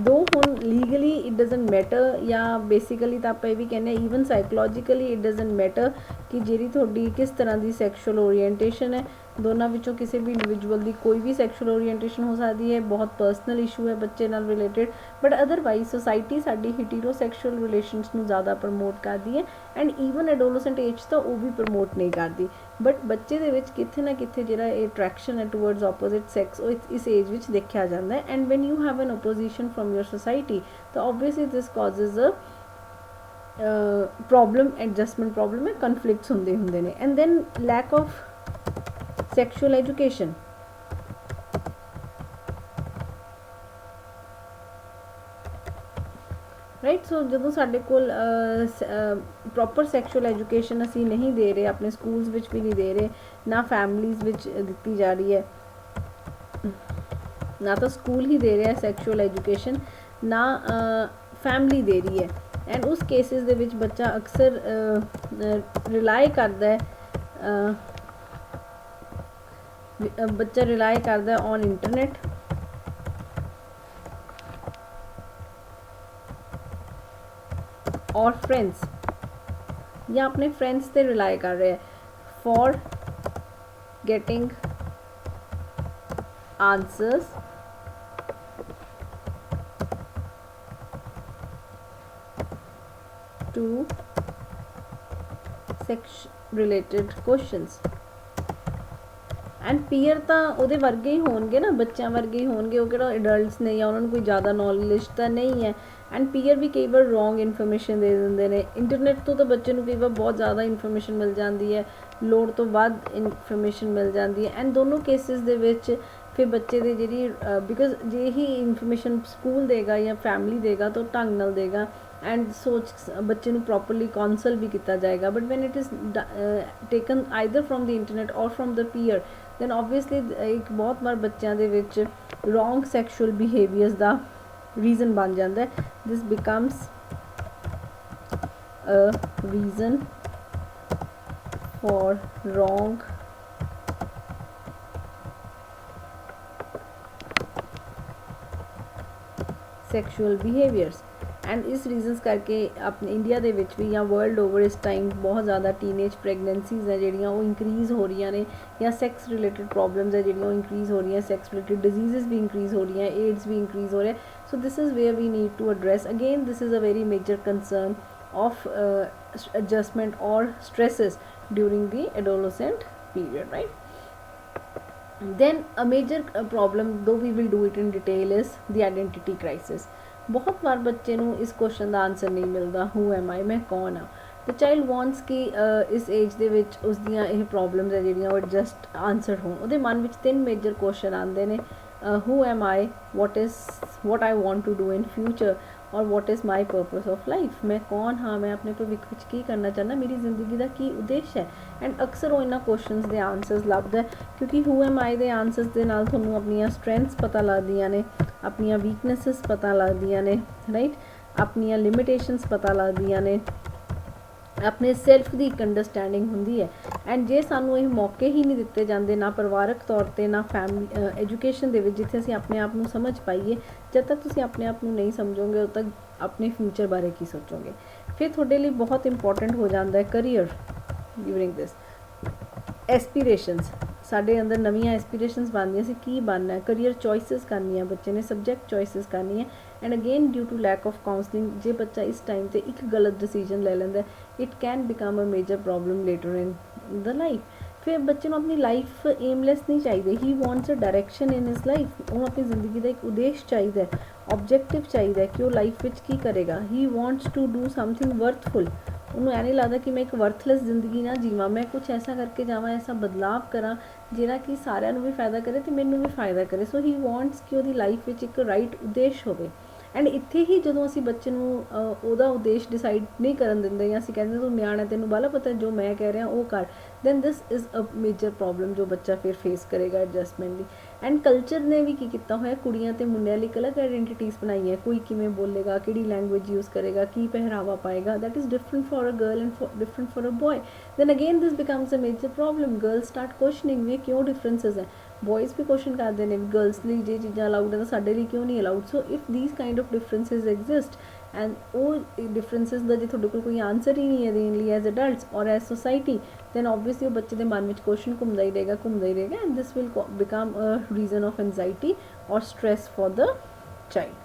दो ਹੁਣ ਲੀਗਲੀ ਇਟ ਡਜ਼ਨਟ ਮੈਟਰ ਜਾਂ ਬੇਸਿਕਲੀ ਤਾਂ ਆਪਾਂ ਇਹ ਵੀ ਕਹਿੰਦੇ even psychologically it doesn't matter ਕਿ ਜਿਹੜੀ ਤੁਹਾਡੀ ਕਿਸ ਤਰ੍ਹਾਂ ਦੀ ਸੈਕਸ਼ੂਅਲ ਓਰੀਐਂਟੇਸ਼ਨ ਹੈ, ਦੋਨਾਂ ਵਿੱਚੋਂ ਕਿਸੇ ਵੀ ਇੰਡੀਵਿਜੂਅਲ ਦੀ ਕੋਈ ਵੀ ਸੈਕਸ਼ੂਅਲ ਓਰੀਐਂਟੇਸ਼ਨ ਹੋ ਸਕਦੀ ਹੈ, ਬਹੁਤ ਪਰਸਨਲ ਇਸ਼ੂ ਹੈ ਬੱਚੇ ਨਾਲ ਰਿਲੇਟਡ, ਬਟ ਅਦਰਵਾਈਜ਼ ਸੋਸਾਇਟੀ ਸਾਡੀ ਹੀਟੀਰੋਸੈਕਸ਼ੂਅਲ ਰਿਲੇਸ਼ਨਸ ਨੂੰ ਜ਼ਿਆਦਾ ਪ੍ਰਮੋਟ ਕਰਦੀ ਹੈ ਐਂਡ ਈਵਨ ਐਡੋਲੈਸੈਂਟ ਏਜ ਤਾਂ ਉਹ ਵੀ ਪ੍ਰਮੋਟ ਨਹੀਂ ਕਰਦੀ, ਬਟ ਬੱਚੇ ਦੇ ਵਿੱਚ ਕਿਤੇ ਨਾ ਕਿਤੇ ਜਿਹੜਾ ਇਹ ਅਟਰੈਕਸ਼ਨ ਹੈ ਟੂਵਰਡਸ ਆਪੋਜ਼ਿਟ ਸੈਕਸ ਉਹ ਇਸ ਏਜ ਵਿੱਚ ਦੇਖਿਆ ਜਾਂਦਾ ਹੈ and when you have an opposition from your society ਤਾਂ obviously this causes a problem, adjustment problem ਹੈ, ਕਨਫਲਿਕਟਸ ਹੁੰਦੇ ਨੇ and then lack of sexual education. Right, so ਜਦੋਂ ਸਾਡੇ ਕੋਲ ਪ੍ਰੋਪਰ ਸੈਕਸ਼ੂਅਲ ਐਜੂਕੇਸ਼ਨ ਅਸੀਂ ਨਹੀਂ ਦੇ ਰਹੇ, ਆਪਣੇ ਸਕੂਲਸ ਵਿੱਚ ਵੀ ਨਹੀਂ ਦੇ ਰਹੇ, ਨਾ ਫੈਮਲੀਜ਼ ਵਿੱਚ ਦਿੱਤੀ ਜਾ ਰਹੀ ਹੈ, ਨਾ ਤਾਂ ਸਕੂਲ ਹੀ ਦੇ ਰਿਹਾ ਸੈਕਸ਼ੂਅਲ ਐਜੂਕੇਸ਼ਨ, ਨਾ ਫੈਮਲੀ ਦੇ ਰਹੀ ਹੈ ਐਂਡ ਉਸ ਕੇਸਿਸ ਦੇ ਵਿੱਚ ਬੱਚਾ ਅਕਸਰ ਰਿਲਾਈ ਕਰਦਾ ਹੈ ਬੱਚਾ ਰਿਲਾਈ ਕਰਦਾ ਔਨ ਇੰਟਰਨੈਟ ਔਰ ਫਰੈਂਡਸ ਜਾਂ ਆਪਣੇ ਫਰੈਂਡਸ ਤੇ ਰਿਲਾਈ ਕਰ ਰਿਹਾ for getting answers to sex related questions and peer ਤਾਂ ਉਹਦੇ ਵਰਗੇ ਹੀ ਹੋਣਗੇ ਨਾ, ਬੱਚਿਆਂ ਵਰਗੇ ਹੀ ਹੋਣਗੇ, ਉਹ ਕਿਹੜਾ ਅਡਲਟਸ ਨੇ ਜਾਂ ਉਹਨਾਂ ਨੂੰ ਕੋਈ ਜ਼ਿਆਦਾ ਨੌਲੇਜ ਤਾਂ ਨਹੀਂ ਹੈ ਐਂਡ ਪੀਅਰ ਵੀ ਕਈ ਵਾਰ ਰੋਂਗ ਇਨਫੋਰਮੇਸ਼ਨ ਦੇ ਦਿੰਦੇ ਨੇ। ਇੰਟਰਨੈਟ ਤੋਂ ਤਾਂ ਬੱਚੇ ਨੂੰ ਕਈ ਵਾਰ ਬਹੁਤ ਜ਼ਿਆਦਾ ਇਨਫੋਰਮੇਸ਼ਨ ਮਿਲ ਜਾਂਦੀ ਹੈ, ਲੋੜ ਤੋਂ ਵੱਧ ਇਨਫੋਰਮੇਸ਼ਨ ਮਿਲ ਜਾਂਦੀ ਹੈ ਐਂਡ ਦੋਨੋਂ ਕੇਸਿਸ ਦੇ ਵਿੱਚ ਫਿਰ ਬੱਚੇ ਦੀ ਜਿਹੜੀ ਬਿਕੋਜ਼ ਜੇ ਹੀ ਇਨਫੋਰਮੇਸ਼ਨ ਸਕੂਲ ਦੇਗਾ ਜਾਂ ਫੈਮਿਲੀ ਦੇਗਾ ਤਾਂ ਉਹ ਢੰਗ ਨਾਲ ਦੇਗਾ ਐਂਡ ਸੋਚ ਬੱਚੇ ਨੂੰ ਪ੍ਰੋਪਰਲੀ ਕਾਉਂਸਲ ਵੀ ਕੀਤਾ ਜਾਏਗਾ, but when it is taken either from the internet or from the peer then obviously ਇੱਕ ਬਹੁਤ ਵਾਰ ਬੱਚਿਆਂ ਦੇ ਵਿੱਚ wrong sexual behaviors ਦਾ reason ਬਣ ਜਾਂਦਾ ਹੈ। this becomes a reason for wrong sexual behaviors and ਇਸ ਰੀਜ਼ਨਸ ਕਰਕੇ ਆਪਣੇ ਇੰਡੀਆ ਦੇ ਵਿੱਚ ਵੀ ਜਾਂ ਵਰਲਡ ਓਵਰ ਇਸ ਟਾਈਮ ਬਹੁਤ ਜ਼ਿਆਦਾ ਟੀਨੇਜ ਪ੍ਰੈਗਨੈਂਸੀਜ਼ ਹੈ ਜਿਹੜੀਆਂ ਉਹ ਇਨਕਰੀਜ਼ ਹੋ ਰਹੀਆਂ ਨੇ, ਜਾਂ ਸੈਕਸ ਰਿਲੇਟਡ ਪ੍ਰੋਬਲਮਸ ਹੈ ਜਿਹੜੀਆਂ ਉਹ ਇਨਕਰੀਜ਼ ਹੋ ਰਹੀਆਂ, ਸੈਕਸ ਰਿਲੇਟਡ ਡਿਜ਼ੀਜ਼ਸ ਵੀ ਇਨਕਰੀਜ਼ ਹੋ ਰਹੀਆਂ, ਏਡਸ ਵੀ ਇਨਕਰੀਜ਼ ਹੋ ਰਿਹਾ। So this is where we need to address again, this is a very major concern of adjustment or stresses during the adolescent period, right? Then a major problem, though we will do it in detail, is the identity crisis. बहुत बार बच्चे ਨੂੰ ਇਸ question ਦਾ answer ਨਹੀਂ ਮਿਲਦਾ, who am I, ਮੈਂ ਕੌਣ ਹਾਂ। the child wants ਕਿ ਇਸ ਏਜ ਦੇ ਵਿੱਚ ਉਸ ਦੀਆਂ ਇਹ ਪ੍ਰੋਬਲਮਸ ਹੈ ਜਿਹੜੀਆਂ ਉਹ ਐਡਜਸਟ ਆਨਸਰ ਹੋਣ। ਉਹਦੇ ਮਨ ਵਿੱਚ 3 ਮੇਜਰ ਕੁਐਸਚਨ ਆਉਂਦੇ ਨੇ, who am I, what I want to do in future, ਔਰ what is my purpose of life, ਮੈਂ ਕੌਣ ਹਾਂ, ਮੈਂ ਆਪਣੇ ਭਵਿੱਖ ਵਿੱਚ ਕੀ ਕਰਨਾ ਚਾਹੁੰਦਾ, ਮੇਰੀ ਜ਼ਿੰਦਗੀ ਦਾ ਕੀ ਉਦੇਸ਼ ਹੈ। ਐਂਡ ਅਕਸਰ ਉਹ ਇਹਨਾਂ ਕੁਐਸਚਨਸ ਦੇ ਆਨਸਰਸ ਲੱਭਦਾ ਕਿਉਂਕਿ who am I ਦੇ ਆਨਸਰਸ ਦੇ ਨਾਲ ਤੁਹਾਨੂੰ ਆਪਣੀਆਂ ਸਟਰੈਂਥਸ ਪਤਾ ਲੱਗਦੀਆਂ ਨੇ, ਆਪਣੀਆਂ ਵੀਕਨੈਸਿਸ ਪਤਾ ਲੱਗਦੀਆਂ ਨੇ, ਰਾਈਟ, ਆਪਣੀਆਂ ਲਿਮਿਟੇਸ਼ਨਸ ਪਤਾ ਲੱਗਦੀਆਂ ਨੇ, ਆਪਣੇ ਸੈਲਫ ਦੀ ਇੱਕ ਅੰਡਰਸਟੈਂਡਿੰਗ ਹੁੰਦੀ ਹੈ। ਐਂਡ ਜੇ ਸਾਨੂੰ ਇਹ ਮੌਕੇ ਹੀ ਨਹੀਂ ਦਿੱਤੇ ਜਾਂਦੇ, ਨਾ ਪਰਿਵਾਰਕ ਤੌਰ 'ਤੇ ਨਾ ਫੈਮਿਲੀ ਐਜੂਕੇਸ਼ਨ ਦੇ ਵਿੱਚ, ਜਿੱਥੇ ਅਸੀਂ ਆਪਣੇ ਆਪ ਨੂੰ ਸਮਝ ਪਾਈਏ, ਜਦ ਤੱਕ ਤੁਸੀਂ ਆਪਣੇ ਆਪ ਨੂੰ ਨਹੀਂ ਸਮਝੋਗੇ ਉਦੋਂ ਤੱਕ ਆਪਣੇ ਫਿਊਚਰ ਬਾਰੇ ਕੀ ਸੋਚੋਗੇ। ਫਿਰ ਤੁਹਾਡੇ ਲਈ ਬਹੁਤ ਇੰਪੋਰਟੈਂਟ ਹੋ ਜਾਂਦਾ ਹੈ ਕਰੀਅਰ ਡਿਊਰਿੰਗ ਦਿਸ ਐਸਪੀਰੇਸ਼ਨਸ। ਸਾਡੇ ਅੰਦਰ ਨਵੀਆਂ ਐਸਪੀਰੇਸ਼ਨਸ ਬਣਦੀਆਂ ਸੀ, ਕੀ ਬਣਨਾ, ਕਰੀਅਰ ਚੋਇਸਿਸ ਕਰਨੀਆਂ ਬੱਚੇ ਨੇ, ਸਬਜੈਕਟ ਚੋਇਸਿਸ ਕਰਨੀਆਂ। And again due to lack of counselling, ਜੇ ਬੱਚਾ ਇਸ ਟਾਈਮ 'ਤੇ ਇੱਕ ਗਲਤ ਡਿਸੀਜਨ ਲੈ ਲੈਂਦਾ, it can become a major problem later in the life. ਫਿਰ ਬੱਚੇ ਨੂੰ ਆਪਣੀ ਲਾਈਫ ਏਮਲੈਸ ਨਹੀਂ ਚਾਹੀਦੀ, he wants a direction in his life. ਉਹਨੂੰ ਆਪਣੀ ਜ਼ਿੰਦਗੀ ਦਾ ਇੱਕ ਉਦੇਸ਼ ਚਾਹੀਦਾ, ਆਬਜੈਕਟਿਵ ਚਾਹੀਦਾ ਕਿ ਉਹ ਲਾਈਫ ਵਿੱਚ ਕੀ ਕਰੇਗਾ। He wants to do something worthful, ਉਹਨੂੰ ਐ ਨਹੀਂ ਲੱਗਦਾ ਕਿ ਮੈਂ ਇੱਕ ਵਰਥਲੈਸ ਜ਼ਿੰਦਗੀ ਨਾ ਜੀਵਾਂ, ਮੈਂ ਕੁਛ ਐਸਾ ਕਰਕੇ ਜਾਵਾਂ, ਐਸਾ ਬਦਲਾਵ ਕਰਾਂ ਜਿਹੜਾ ਕਿ ਸਾਰਿਆਂ ਨੂੰ ਵੀ ਫਾਇਦਾ ਕਰੇ ਅਤੇ ਮੈਨੂੰ ਵੀ ਫਾਇਦਾ ਕਰੇ। ਸੋ ਹੀ ਵਾਂਟਸ ਕਿ ਉਹਦੀ ਲਾਈਫ ਵਿੱਚ ਇੱਕ ਰਾਈਟ ਉਦੇਸ਼ ਹੋਵੇ। ਐਂਡ ਇੱਥੇ ਹੀ ਜਦੋਂ ਅਸੀਂ ਬੱਚੇ ਨੂੰ ਉਹਦਾ ਉਦੇਸ਼ ਡਿਸਾਈਡ ਨਹੀਂ ਕਰਨ ਦਿੰਦੇ, ਜਾਂ ਅਸੀਂ ਕਹਿੰਦੇ ਤੂੰ ਨਿਆਣਾ, ਤੈਨੂੰ ਬਾਹਲਾ ਪਤਾ ਜੋ ਮੈਂ ਕਹਿ ਰਿਹਾ ਉਹ ਕਰ, then this is a major problem ਜੋ ਬੱਚਾ ਫਿਰ ਫੇਸ ਕਰੇਗਾ ਐਡਜਸਟਮੈਂਟ ਦੀ। ਐਂਡ ਕਲਚਰ ਨੇ ਵੀ ਕੀ ਕੀਤਾ ਹੋਇਆ, ਕੁੜੀਆਂ ਅਤੇ ਮੁੰਡਿਆਂ ਲਈ ਅਲੱਗ ਆਈਡੈਂਟੀਟੀਜ਼ ਬਣਾਈਆਂ, ਕੋਈ ਕਿਵੇਂ ਬੋਲੇਗਾ, ਕਿਹੜੀ ਲੈਂਗੁਏਜ ਯੂਜ਼ ਕਰੇਗਾ, ਕੀ ਪਹਿਰਾਵਾ ਪਾਏਗਾ, that is different for a girl and different for a boy. Then again this becomes a major problem. Girls start questioning भी क्यों डिफरेंसिस है, बॉयज़ भी क्वेश्चन करते हैं गर्ल्स ਲਈ ਜੇ ਚੀਜ਼ਾਂ ਅਲਾउड है तो ਸਾਡੇ ਲਈ ਕਿਉਂ ਨਹੀਂ allowed. So if these kind of differences exist and ਉਹ ਡਿਫਰੈਂਸਿਸ ਦਾ ਜੇ ਤੁਹਾਡੇ ਕੋਲ ਕੋਈ ਆਨਸਰ ਹੀ ਨਹੀਂ ਹੈ ਦੇਣ ਲਈ as adults or as society, then obviously ਉਹ ਬੱਚੇ ਦੇ ਮਨ ਵਿੱਚ ਕੁਐਸਚਨ ਘੁੰਮਦਾ ਹੀ ਰਹੇਗਾ and this will become a reason of anxiety or stress for the child.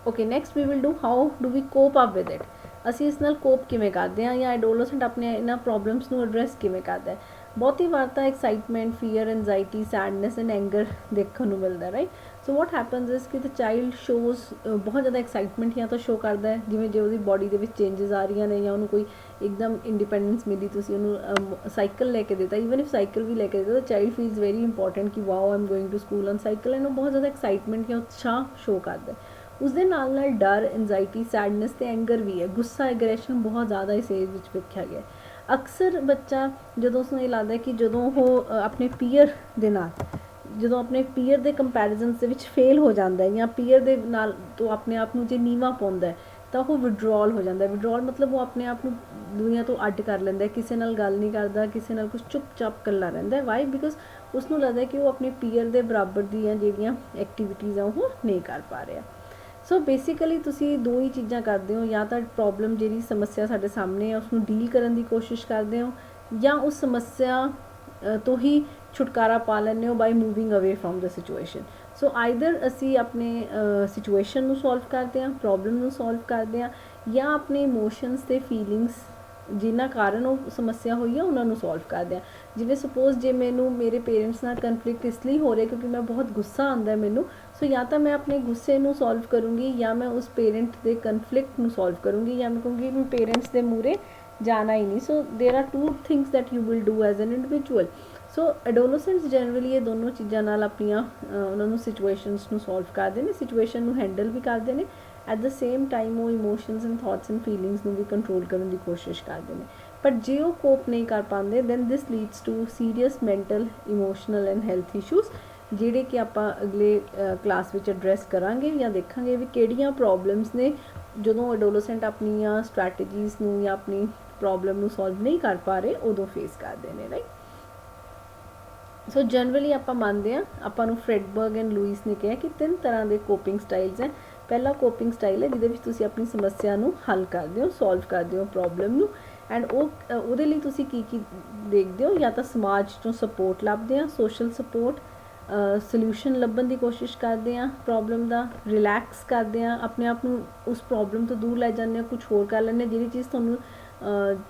Okay, next we will do how do we cope up with it. ਅਸੀਂ ਇਸ ਨਾਲ ਕੋਪ ਕਿਵੇਂ ਕਰਦੇ ਹਾਂ, ਜਾਂ ਐਡੋਲਸੈਂਟ ਆਪਣੇ ਇਹਨਾਂ ਪ੍ਰੋਬਲਮਸ ਨੂੰ ਐਡਰੈਸ ਕਿਵੇਂ ਕਰਦਾ ਹੈ। ਬਹੁਤੀ ਵਾਰ ਤਾਂ excitement, fear, anxiety, sadness and anger ਦੇਖਣ ਨੂੰ ਮਿਲਦਾ, right. So what happens is ਕਿ ਦ ਚਾਈਲਡ ਸ਼ੋਜ਼ ਬਹੁਤ ਜ਼ਿਆਦਾ ਐਕਸਾਈਟਮੈਂਟ ਜਾਂ ਤਾਂ ਸ਼ੋ ਕਰਦਾ ਹੈ, ਜਿਵੇਂ ਜੇ ਉਹਦੀ ਬੋਡੀ ਦੇ ਵਿੱਚ ਚੇਂਜਸ ਆ ਰਹੀਆਂ ਨੇ, ਜਾਂ ਉਹਨੂੰ ਕੋਈ ਇੱਕਦਮ ਇੰਡੀਪੈਂਡੈਂਸ ਮਿਲੀ, ਤੁਸੀਂ ਉਹਨੂੰ ਸਾਈਕਲ ਲੈ ਕੇ ਦਿੱਤਾ, ਈਵਨ ਇਫ ਸਾਈਕਲ ਵੀ ਲੈ ਕੇ ਦਿੱਤਾ, ਤਾਂ ਚਾਈਲਡ ਫੀਲਸ ਵੈਰੀ ਇੰਪੋਰਟੈਂਟ ਕਿ wow I am going to school on cycle, and ਉਹ ਬਹੁਤ ਜ਼ਿਆਦਾ ਐਕਸਾਈਟਮੈਂਟ ਜਾਂ ਉਤਸ਼ਾਹ ਸ਼ੋ ਕਰਦਾ। ਉਸਦੇ ਨਾਲ ਡਰ, ਐਨਜ਼ਾਈਟੀ, ਸੈਡਨੈਸ ਅਤੇ ਐਂਗਰ ਵੀ ਹੈ। ਗੁੱਸਾ, ਐਗਰੈਸ਼ਨ ਬਹੁਤ ਜ਼ਿਆਦਾ ਇਸ ਏਜ ਵਿੱਚ ਵੇਖਿਆ ਗਿਆ। ਅਕਸਰ ਬੱਚਾ ਜਦੋਂ ਉਸਨੂੰ ਇਹ ਲੱਗਦਾ ਕਿ ਜਦੋਂ ਉਹ ਆਪਣੇ ਪੀਅਰ ਦੇ ਨਾਲ, ਜਦੋਂ ਆਪਣੇ ਪੀਅਰ ਦੇ ਕੰਪੈਰੀਜ਼ਨਸ ਦੇ ਵਿੱਚ ਫੇਲ ਹੋ ਜਾਂਦਾ ਹੈ, ਜਾਂ ਪੀਅਰ ਦੇ ਨਾਲ ਤੋਂ ਆਪਣੇ ਆਪ ਨੂੰ ਜੇ ਨੀਵਾਂ ਪਾਉਂਦਾ ਹੈ, ਤਾਂ ਉਹ ਵਿਡਰੋਲ ਹੋ ਜਾਂਦਾ। ਵਿਡਰੋਲ ਮਤਲਬ ਉਹ ਆਪਣੇ ਆਪ ਨੂੰ ਦੁਨੀਆ ਤੋਂ ਅੱਡ ਕਰ ਲੈਂਦਾ, ਕਿਸੇ ਨਾਲ ਗੱਲ ਨਹੀਂ ਕਰਦਾ, ਕਿਸੇ ਨਾਲ ਕੁਛ ਚੁੱਪ-ਚਾਪ ਇਕੱਲਾ ਰਹਿੰਦਾ। ਵਾਈ? ਬਿਕੋਜ਼ ਉਸਨੂੰ ਲੱਗਦਾ ਕਿ ਉਹ ਆਪਣੇ ਪੀਅਰ ਦੇ ਬਰਾਬਰ ਦੀਆਂ ਜਿਹੜੀਆਂ ਐਕਟੀਵਿਟੀਜ਼ ਆ ਉਹ ਨਹੀਂ ਕਰ ਪਾ ਰਿਹਾ। ਸੋ ਬੇਸਿਕਲੀ ਤੁਸੀਂ ਦੋ ਹੀ ਚੀਜ਼ਾਂ ਕਰਦੇ ਹੋ, ਜਾਂ ਤਾਂ ਪ੍ਰੋਬਲਮ ਜਿਹੜੀ ਸਮੱਸਿਆ ਸਾਡੇ ਸਾਹਮਣੇ ਹੈ ਉਸਨੂੰ ਡੀਲ ਕਰਨ ਦੀ ਕੋਸ਼ਿਸ਼ ਕਰਦੇ ਹੋ, ਜਾਂ ਉਸ ਸਮੱਸਿਆ ਤੋਂ ਹੀ ਛੁਟਕਾਰਾ ਪਾ ਲੈਂਦੇ ਹੋ ਬਾਈ ਮੂਵਿੰਗ ਅਵੇ from the situation. So either ਅਸੀਂ ਆਪਣੇ ਸਿਚੁਏਸ਼ਨ ਨੂੰ ਸੋਲਵ ਕਰਦੇ ਹਾਂ, ਪ੍ਰੋਬਲਮ ਨੂੰ ਸੋਲਵ ਕਰਦੇ ਹਾਂ, ਜਾਂ ਆਪਣੇ ਇਮੋਸ਼ਨਸ ਅਤੇ ਫੀਲਿੰਗਸ ਜਿਨ੍ਹਾਂ ਕਾਰਨ ਉਹ ਸਮੱਸਿਆ ਹੋਈ ਹੈ ਉਹਨਾਂ ਨੂੰ ਸੋਲਵ ਕਰਦੇ ਹਾਂ। ਜਿਵੇਂ ਸਪੋਜ਼ ਜੇ ਮੈਨੂੰ ਮੇਰੇ ਪੇਰੈਂਟਸ ਨਾਲ ਕਨਫਲਿਕਟ ਇਸ ਲਈ ਹੋ ਰਿਹਾ ਕਿਉਂਕਿ ਮੈਂ ਬਹੁਤ ਗੁੱਸਾ ਆਉਂਦਾ ਮੈਨੂੰ, ਸੋ ਜਾਂ ਤਾਂ ਮੈਂ ਆਪਣੇ ਗੁੱਸੇ ਨੂੰ ਸੋਲਵ ਕਰੂੰਗੀ, ਜਾਂ ਮੈਂ ਉਸ ਪੇਰੈਂਟ ਦੇ ਕਨਫਲਿਕਟ ਨੂੰ ਸੋਲਵ ਕਰੂੰਗੀ, ਜਾਂ ਮੈਂ ਕਹੂੰਗੀ ਮੈਂ ਪੇਰੈਂਟਸ ਦੇ ਮੂਹਰੇ ਜਾਣਾ ਹੀ ਨਹੀਂ। So there are two things that you will do as an individual. So adolescents generally ਇਹ ਦੋਨੋਂ ਚੀਜ਼ਾਂ ਨਾਲ ਆਪਣੀਆਂ ਉਹਨਾਂ ਨੂੰ ਸਿਚੁਏਸ਼ਨਸ ਨੂੰ ਸੋਲਵ ਕਰਦੇ ਨੇ, ਸਿਚੁਏਸ਼ਨ ਨੂੰ ਹੈਂਡਲ ਵੀ ਕਰਦੇ ਨੇ, ਐਟ ਦ ਸੇਮ ਟਾਈਮ ਉਹ emotions and thoughts and feelings ਨੂੰ ਵੀ ਕੰਟਰੋਲ ਕਰਨ ਦੀ ਕੋਸ਼ਿਸ਼ ਕਰਦੇ ਨੇ। ਪਰ ਜੇ ਉਹ ਕੋਪ ਨਹੀਂ ਕਰ ਪਾਉਂਦੇ, then this leads to serious mental, emotional and health issues, ਜਿਹੜੇ ਕਿ ਆਪਾਂ ਅਗਲੇ ਕਲਾਸ ਵਿੱਚ ਐਡਰੈਸ ਕਰਾਂਗੇ, ਜਾਂ ਦੇਖਾਂਗੇ ਵੀ ਕਿਹੜੀਆਂ ਪ੍ਰੋਬਲਮਸ ਨੇ ਜਦੋਂ ਐਡੋਲਸੈਂਟ ਆਪਣੀਆਂ ਸਟ੍ਰੈਟਜੀਜ਼ ਨੂੰ ਜਾਂ ਆਪਣੀ ਪ੍ਰੋਬਲਮ ਨੂੰ ਸੋਲਵ ਨਹੀਂ ਕਰ ਪਾ ਰਹੇ ਉਦੋਂ ਫੇਸ ਕਰਦੇ ਨੇ, ਰਾਈਟ। ਸੋ ਜਨਰਲੀ ਆਪਾਂ ਮੰਨਦੇ ਹਾਂ, ਆਪਾਂ ਨੂੰ ਫਰੈਡਬਰਗ ਐਂਡ ਲੂਇਸ ਨੇ ਕਿਹਾ ਕਿ 3 ਤਰ੍ਹਾਂ ਦੇ ਕੋਪਿੰਗ ਸਟਾਈਲਸ ਹੈ। ਪਹਿਲਾ ਕੋਪਿੰਗ ਸਟਾਈਲ ਹੈ ਜਿਹਦੇ ਵਿੱਚ ਤੁਸੀਂ ਆਪਣੀ ਸਮੱਸਿਆ ਨੂੰ ਹੱਲ ਕਰਦੇ ਹੋ, ਸੋਲਵ ਕਰਦੇ ਹੋ ਪ੍ਰੋਬਲਮ ਨੂੰ, ਐਂਡ ਉਹਦੇ ਲਈ ਤੁਸੀਂ ਕੀ ਦੇਖਦੇ ਹੋ, ਜਾਂ ਤਾਂ ਸਮਾਜ ਤੋਂ ਸਪੋਰਟ ਲੱਭਦੇ ਹਾਂ, ਸੋਸ਼ਲ ਸਪੋਰਟ, ਸੋਲਿਊਸ਼ਨ ਲੱਭਣ ਦੀ ਕੋਸ਼ਿਸ਼ ਕਰਦੇ ਹਾਂ ਪ੍ਰੋਬਲਮ ਦਾ, ਰਿਲੈਕਸ ਕਰਦੇ ਹਾਂ, ਆਪਣੇ ਆਪ ਨੂੰ ਉਸ ਪ੍ਰੋਬਲਮ ਤੋਂ ਦੂਰ ਲੈ ਜਾਂਦੇ ਹਾਂ, ਕੁਛ ਹੋਰ ਕਰ ਲੈਂਦੇ ਹਾਂ ਜਿਹੜੀ ਚੀਜ਼ ਤੁਹਾਨੂੰ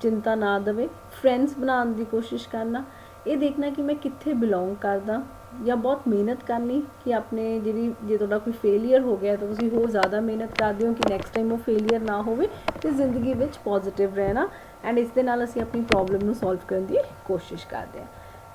ਚਿੰਤਾ ਨਾ ਦੇਵੇ, ਫਰੈਂਡਸ ਬਣਾਉਣ ਦੀ ਕੋਸ਼ਿਸ਼ ਕਰਨਾ, ਇਹ ਦੇਖਣਾ ਕਿ ਮੈਂ ਕਿੱਥੇ ਬਿਲੋਂਗ ਕਰਦਾ, ਜਾਂ ਬਹੁਤ ਮਿਹਨਤ ਕਰਨੀ ਕਿ ਆਪਣੇ ਜਿਹੜੀ ਜੇ ਤੁਹਾਡਾ ਕੋਈ ਫੇਲੀਅਰ ਹੋ ਗਿਆ ਤਾਂ ਤੁਸੀਂ ਹੋਰ ਜ਼ਿਆਦਾ ਮਿਹਨਤ ਕਰਦੇ ਹੋ ਕਿ ਨੈਕਸਟ ਟਾਈਮ ਉਹ ਫੇਲੀਅਰ ਨਾ ਹੋਵੇ, ਅਤੇ ਜ਼ਿੰਦਗੀ ਵਿੱਚ ਪੋਜ਼ੀਟਿਵ ਰਹਿਣਾ, ਐਂਡ ਇਸ ਦੇ ਨਾਲ ਅਸੀਂ ਆਪਣੀ ਪ੍ਰੋਬਲਮ ਨੂੰ ਸੋਲਵ ਕਰਨ ਦੀ ਕੋਸ਼ਿਸ਼ ਕਰਦੇ ਹਾਂ।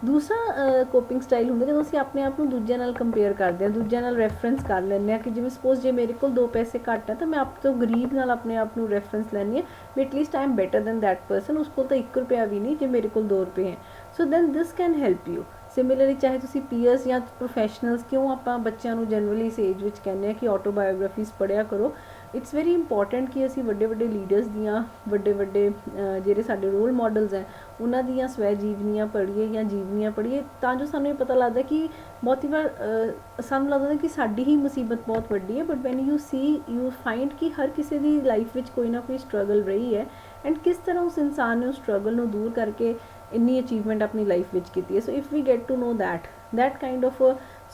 ਦੂਸਰਾ ਕੋਪਿੰਗ ਸਟਾਈਲ ਹੁੰਦਾ ਜਦੋਂ ਅਸੀਂ ਆਪਣੇ ਆਪ ਨੂੰ ਦੂਜਿਆਂ ਨਾਲ ਕੰਪੇਅਰ ਕਰਦੇ ਹਾਂ, ਦੂਜਿਆਂ ਨਾਲ ਰੈਫਰੈਂਸ ਕਰ ਲੈਂਦੇ ਹਾਂ ਕਿ ਜਿਵੇਂ ਸਪੋਜ਼ ਜੇ ਮੇਰੇ ਕੋਲ 2 ਪੈਸੇ ਘੱਟ ਹੈ ਤਾਂ ਮੈਂ ਆਪ ਤੋਂ ਗਰੀਬ ਨਾਲ ਆਪਣੇ ਆਪ ਨੂੰ ਰੈਫਰੈਂਸ ਲੈਂਦੀ ਹਾਂ ਵੀ at least I am better than that person, ਉਸ ਕੋਲ ਤਾਂ 1 ਰੁਪਇਆ ਵੀ ਨਹੀਂ ਜੇ ਮੇਰੇ ਕੋਲ 2 ਰੁਪਏ ਹੈ। So then this can help you. Similarly ਚਾਹੇ ਤੁਸੀਂ ਪੀਅਰਸ ਜਾਂ ਪ੍ਰੋਫੈਸ਼ਨਲਸ, ਕਿਉਂ ਆਪਾਂ ਬੱਚਿਆਂ ਨੂੰ ਜਨਰਲੀ ਇਸ ਏਜ ਵਿੱਚ ਕਹਿੰਦੇ ਹਾਂ ਕਿ ਆਟੋਬਾਇਓਗ੍ਰਾਫੀਜ਼ ਪੜ੍ਹਿਆ ਕਰੋ। ਇਟਸ ਵੈਰੀ ਇੰਪੋਰਟੈਂਟ ਕਿ ਅਸੀਂ ਵੱਡੇ ਲੀਡਰਸ ਦੀਆਂ, ਵੱਡੇ ਜਿਹੜੇ ਸਾਡੇ ਰੋਲ ਮਾਡਲਸ ਹੈ ਉਹਨਾਂ ਦੀਆਂ ਸਵੈ ਜੀਵਨੀਆਂ ਪੜ੍ਹੀਏ ਜਾਂ ਜੀਵਨੀਆਂ ਪੜ੍ਹੀਏ, ਤਾਂ ਜੋ ਸਾਨੂੰ ਇਹ ਪਤਾ ਲੱਗਦਾ ਕਿ ਬਹੁਤੀ ਵਾਰ ਸਾਨੂੰ ਲੱਗਦਾ ਕਿ ਸਾਡੀ ਹੀ ਮੁਸੀਬਤ ਬਹੁਤ ਵੱਡੀ ਹੈ, ਬਟ ਵੈਨ ਯੂ ਫਾਈਂਡ ਕਿ ਹਰ ਕਿਸੇ ਦੀ ਲਾਈਫ ਵਿੱਚ ਕੋਈ ਨਾ ਕੋਈ ਸਟਰਗਲ ਰਹੀ ਹੈ, ਐਂਡ ਕਿਸ ਤਰ੍ਹਾਂ ਉਸ ਇਨਸਾਨ ਨੇ ਉਸ ਸਟਰਗਲ ਨੂੰ ਦੂਰ ਕਰਕੇ ਇੰਨੀ ਅਚੀਵਮੈਂਟ ਆਪਣੀ ਲਾਈਫ ਵਿੱਚ ਕੀਤੀ ਹੈ। So if we get to know that kind of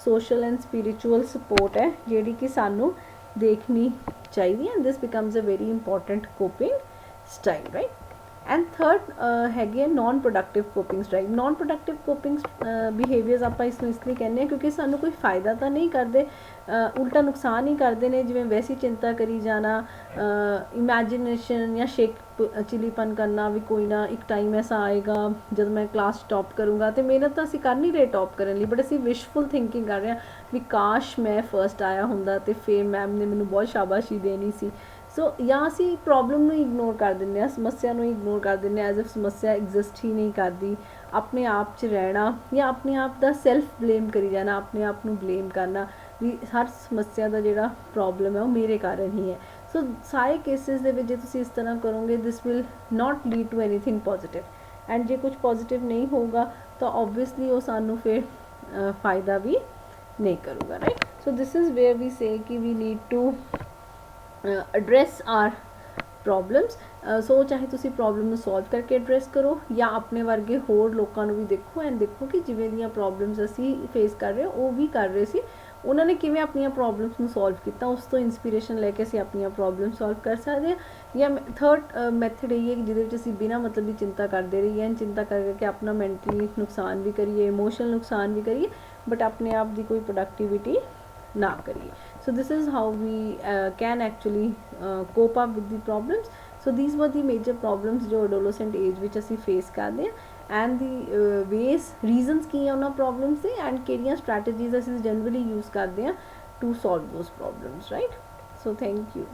social and spiritual support ਹੈ ਜਿਹੜੀ ਕਿ ਸਾਨੂੰ ਦੇਖਣੀ ਚਾਹੀਦੀ ਹੈ, and this becomes a very important coping style, right? And third ਹੈਗੇ ਆ non productive coping style. Non productive coping behaviours ਆਪਾਂ ਇਸ ਨੂੰ ਇਸ ਲਈ ਕਹਿੰਦੇ ਹਾਂ ਕਿਉਂਕਿ ਸਾਨੂੰ ਕੋਈ ਫਾਇਦਾ ਤਾਂ ਨਹੀਂ ਕਰਦੇ, ਉਲਟਾ ਨੁਕਸਾਨ ਹੀ ਕਰਦੇ ਨੇ। ਜਿਵੇਂ ਵੈਸੀ ਚਿੰਤਾ ਕਰੀ ਜਾਣਾ, ਇਮੈਜੀਨੇਸ਼ਨ ਜਾਂ ਸ਼ੇਕ ਚਿਲੀਪਨ ਕਰਨਾ ਵੀ ਕੋਈ ਨਾ ਇੱਕ ਟਾਈਮ ਐਸਾ ਆਏਗਾ ਜਦ ਮੈਂ ਕਲਾਸ ਟੌਪ ਕਰੂੰਗਾ। ਅਤੇ ਮਿਹਨਤ ਤਾਂ ਅਸੀਂ ਕਰ ਨਹੀਂ ਰਹੇ ਟੌਪ ਕਰਨ ਲਈ, ਬਟ ਅਸੀਂ ਵਿਸ਼ਫੁਲ ਥਿੰਕਿੰਗ ਕਰ ਰਹੇ ਹਾਂ ਵੀ ਕਾਸ਼ ਮੈਂ ਫਸਟ ਆਇਆ ਹੁੰਦਾ ਅਤੇ ਫਿਰ ਮੈਮ ਨੇ ਮੈਨੂੰ ਬਹੁਤ ਸ਼ਾਬਾਸ਼ੀ ਦੇਣੀ ਸੀ। ਸੋ ਜਾਂ ਅਸੀਂ ਪ੍ਰੋਬਲਮ ਨੂੰ ਇਗਨੋਰ ਕਰ ਦਿੰਦੇ ਹਾਂ, ਸਮੱਸਿਆ ਨੂੰ ਇਗਨੋਰ ਕਰ ਦਿੰਦੇ ਹਾਂ, ਐਜ਼ ਇਫ ਸਮੱਸਿਆ ਐਗਜ਼ਿਸਟ ਹੀ ਨਹੀਂ ਕਰਦੀ। ਆਪਣੇ ਆਪ 'ਚ ਰਹਿਣਾ ਜਾਂ ਆਪਣੇ ਆਪ ਦਾ ਸੈਲਫ ਬਲੇਮ ਕਰੀ ਜਾਣਾ, ਆਪਣੇ ਆਪ ਨੂੰ ਬਲੇਮ ਕਰਨਾ ਵੀ ਹਰ ਸਮੱਸਿਆ ਦਾ ਜਿਹੜਾ ਪ੍ਰੋਬਲਮ ਹੈ ਉਹ ਮੇਰੇ ਕਾਰਨ ਹੀ ਹੈ। ਸੋ ਸਾਰੇ ਕੇਸਿਸ ਦੇ ਵਿੱਚ ਜੇ ਤੁਸੀਂ ਇਸ ਤਰ੍ਹਾਂ ਕਰੋਗੇ this will not lead to anything positive. And ਜੇ ਕੁਝ ਪੋਜ਼ੀਟਿਵ ਨਹੀਂ ਹੋਊਗਾ ਤਾਂ ਓਬਵੀਅਸਲੀ ਉਹ ਸਾਨੂੰ ਫਿਰ ਫਾਇਦਾ ਵੀ ਨਹੀਂ ਕਰੂਗਾ, right. So this is where we say ਕਿ we need to address our problems. So ਚਾਹੇ ਤੁਸੀਂ ਪ੍ਰੋਬਲਮ ਨੂੰ ਸੋਲਵ ਕਰਕੇ ਐਡਰੈਸ ਕਰੋ ਜਾਂ ਆਪਣੇ ਵਰਗੇ ਹੋਰ ਲੋਕਾਂ ਨੂੰ ਵੀ ਦੇਖੋ ਐਂਡ ਦੇਖੋ ਕਿ ਜਿਵੇਂ ਦੀਆਂ ਪ੍ਰੋਬਲਮਸ ਅਸੀਂ ਫੇਸ ਕਰ ਰਹੇ ਉਹ ਵੀ ਕਰ ਰਹੇ ਸੀ, ਉਹਨਾਂ ਨੇ ਕਿਵੇਂ ਆਪਣੀਆਂ ਪ੍ਰੋਬਲਮਸ ਨੂੰ ਸੋਲਵ ਕੀਤਾ, ਉਸ ਤੋਂ ਇੰਸਪੀਰੇਸ਼ਨ ਲੈ ਕੇ ਅਸੀਂ ਆਪਣੀਆਂ ਪ੍ਰੋਬਲਮ ਸੋਲਵ ਕਰ ਸਕਦੇ ਹਾਂ। ਜਾਂ ਥਰਡ ਮੈਥਡ ਇਹ ਹੈ ਕਿ ਜਿਹਦੇ ਵਿੱਚ ਅਸੀਂ ਬਿਨਾਂ ਮਤਲਬ ਦੀ ਚਿੰਤਾ ਕਰਦੇ ਰਹੀਏ ਐਂਡ ਚਿੰਤਾ ਕਰਕੇ ਆਪਣਾ ਮੈਂਟਲੀ ਨੁਕਸਾਨ ਵੀ ਕਰੀਏ, ਇਮੋਸ਼ਨਲ ਨੁਕਸਾਨ ਵੀ ਕਰੀਏ, ਬਟ ਆਪਣੇ ਆਪ ਦੀ ਕੋਈ ਪ੍ਰੋਡਕਟਿਵਿਟੀ ਨਾ ਕਰੀਏ। So this is how we can actually cope up with the problems. So these were the major problems जो adolescent age ਵਿੱਚ ਅਸੀਂ face ਕਰਦੇ ਹਾਂ and the ways reasons ਕੀ ਹੈ ਉਹਨਾਂ problems ਦੇ and ਕਿਹੜੀਆਂ strategies ਅਸੀਂ generally use ਕਰਦੇ ਹਾਂ to solve those problems, right? So thank you.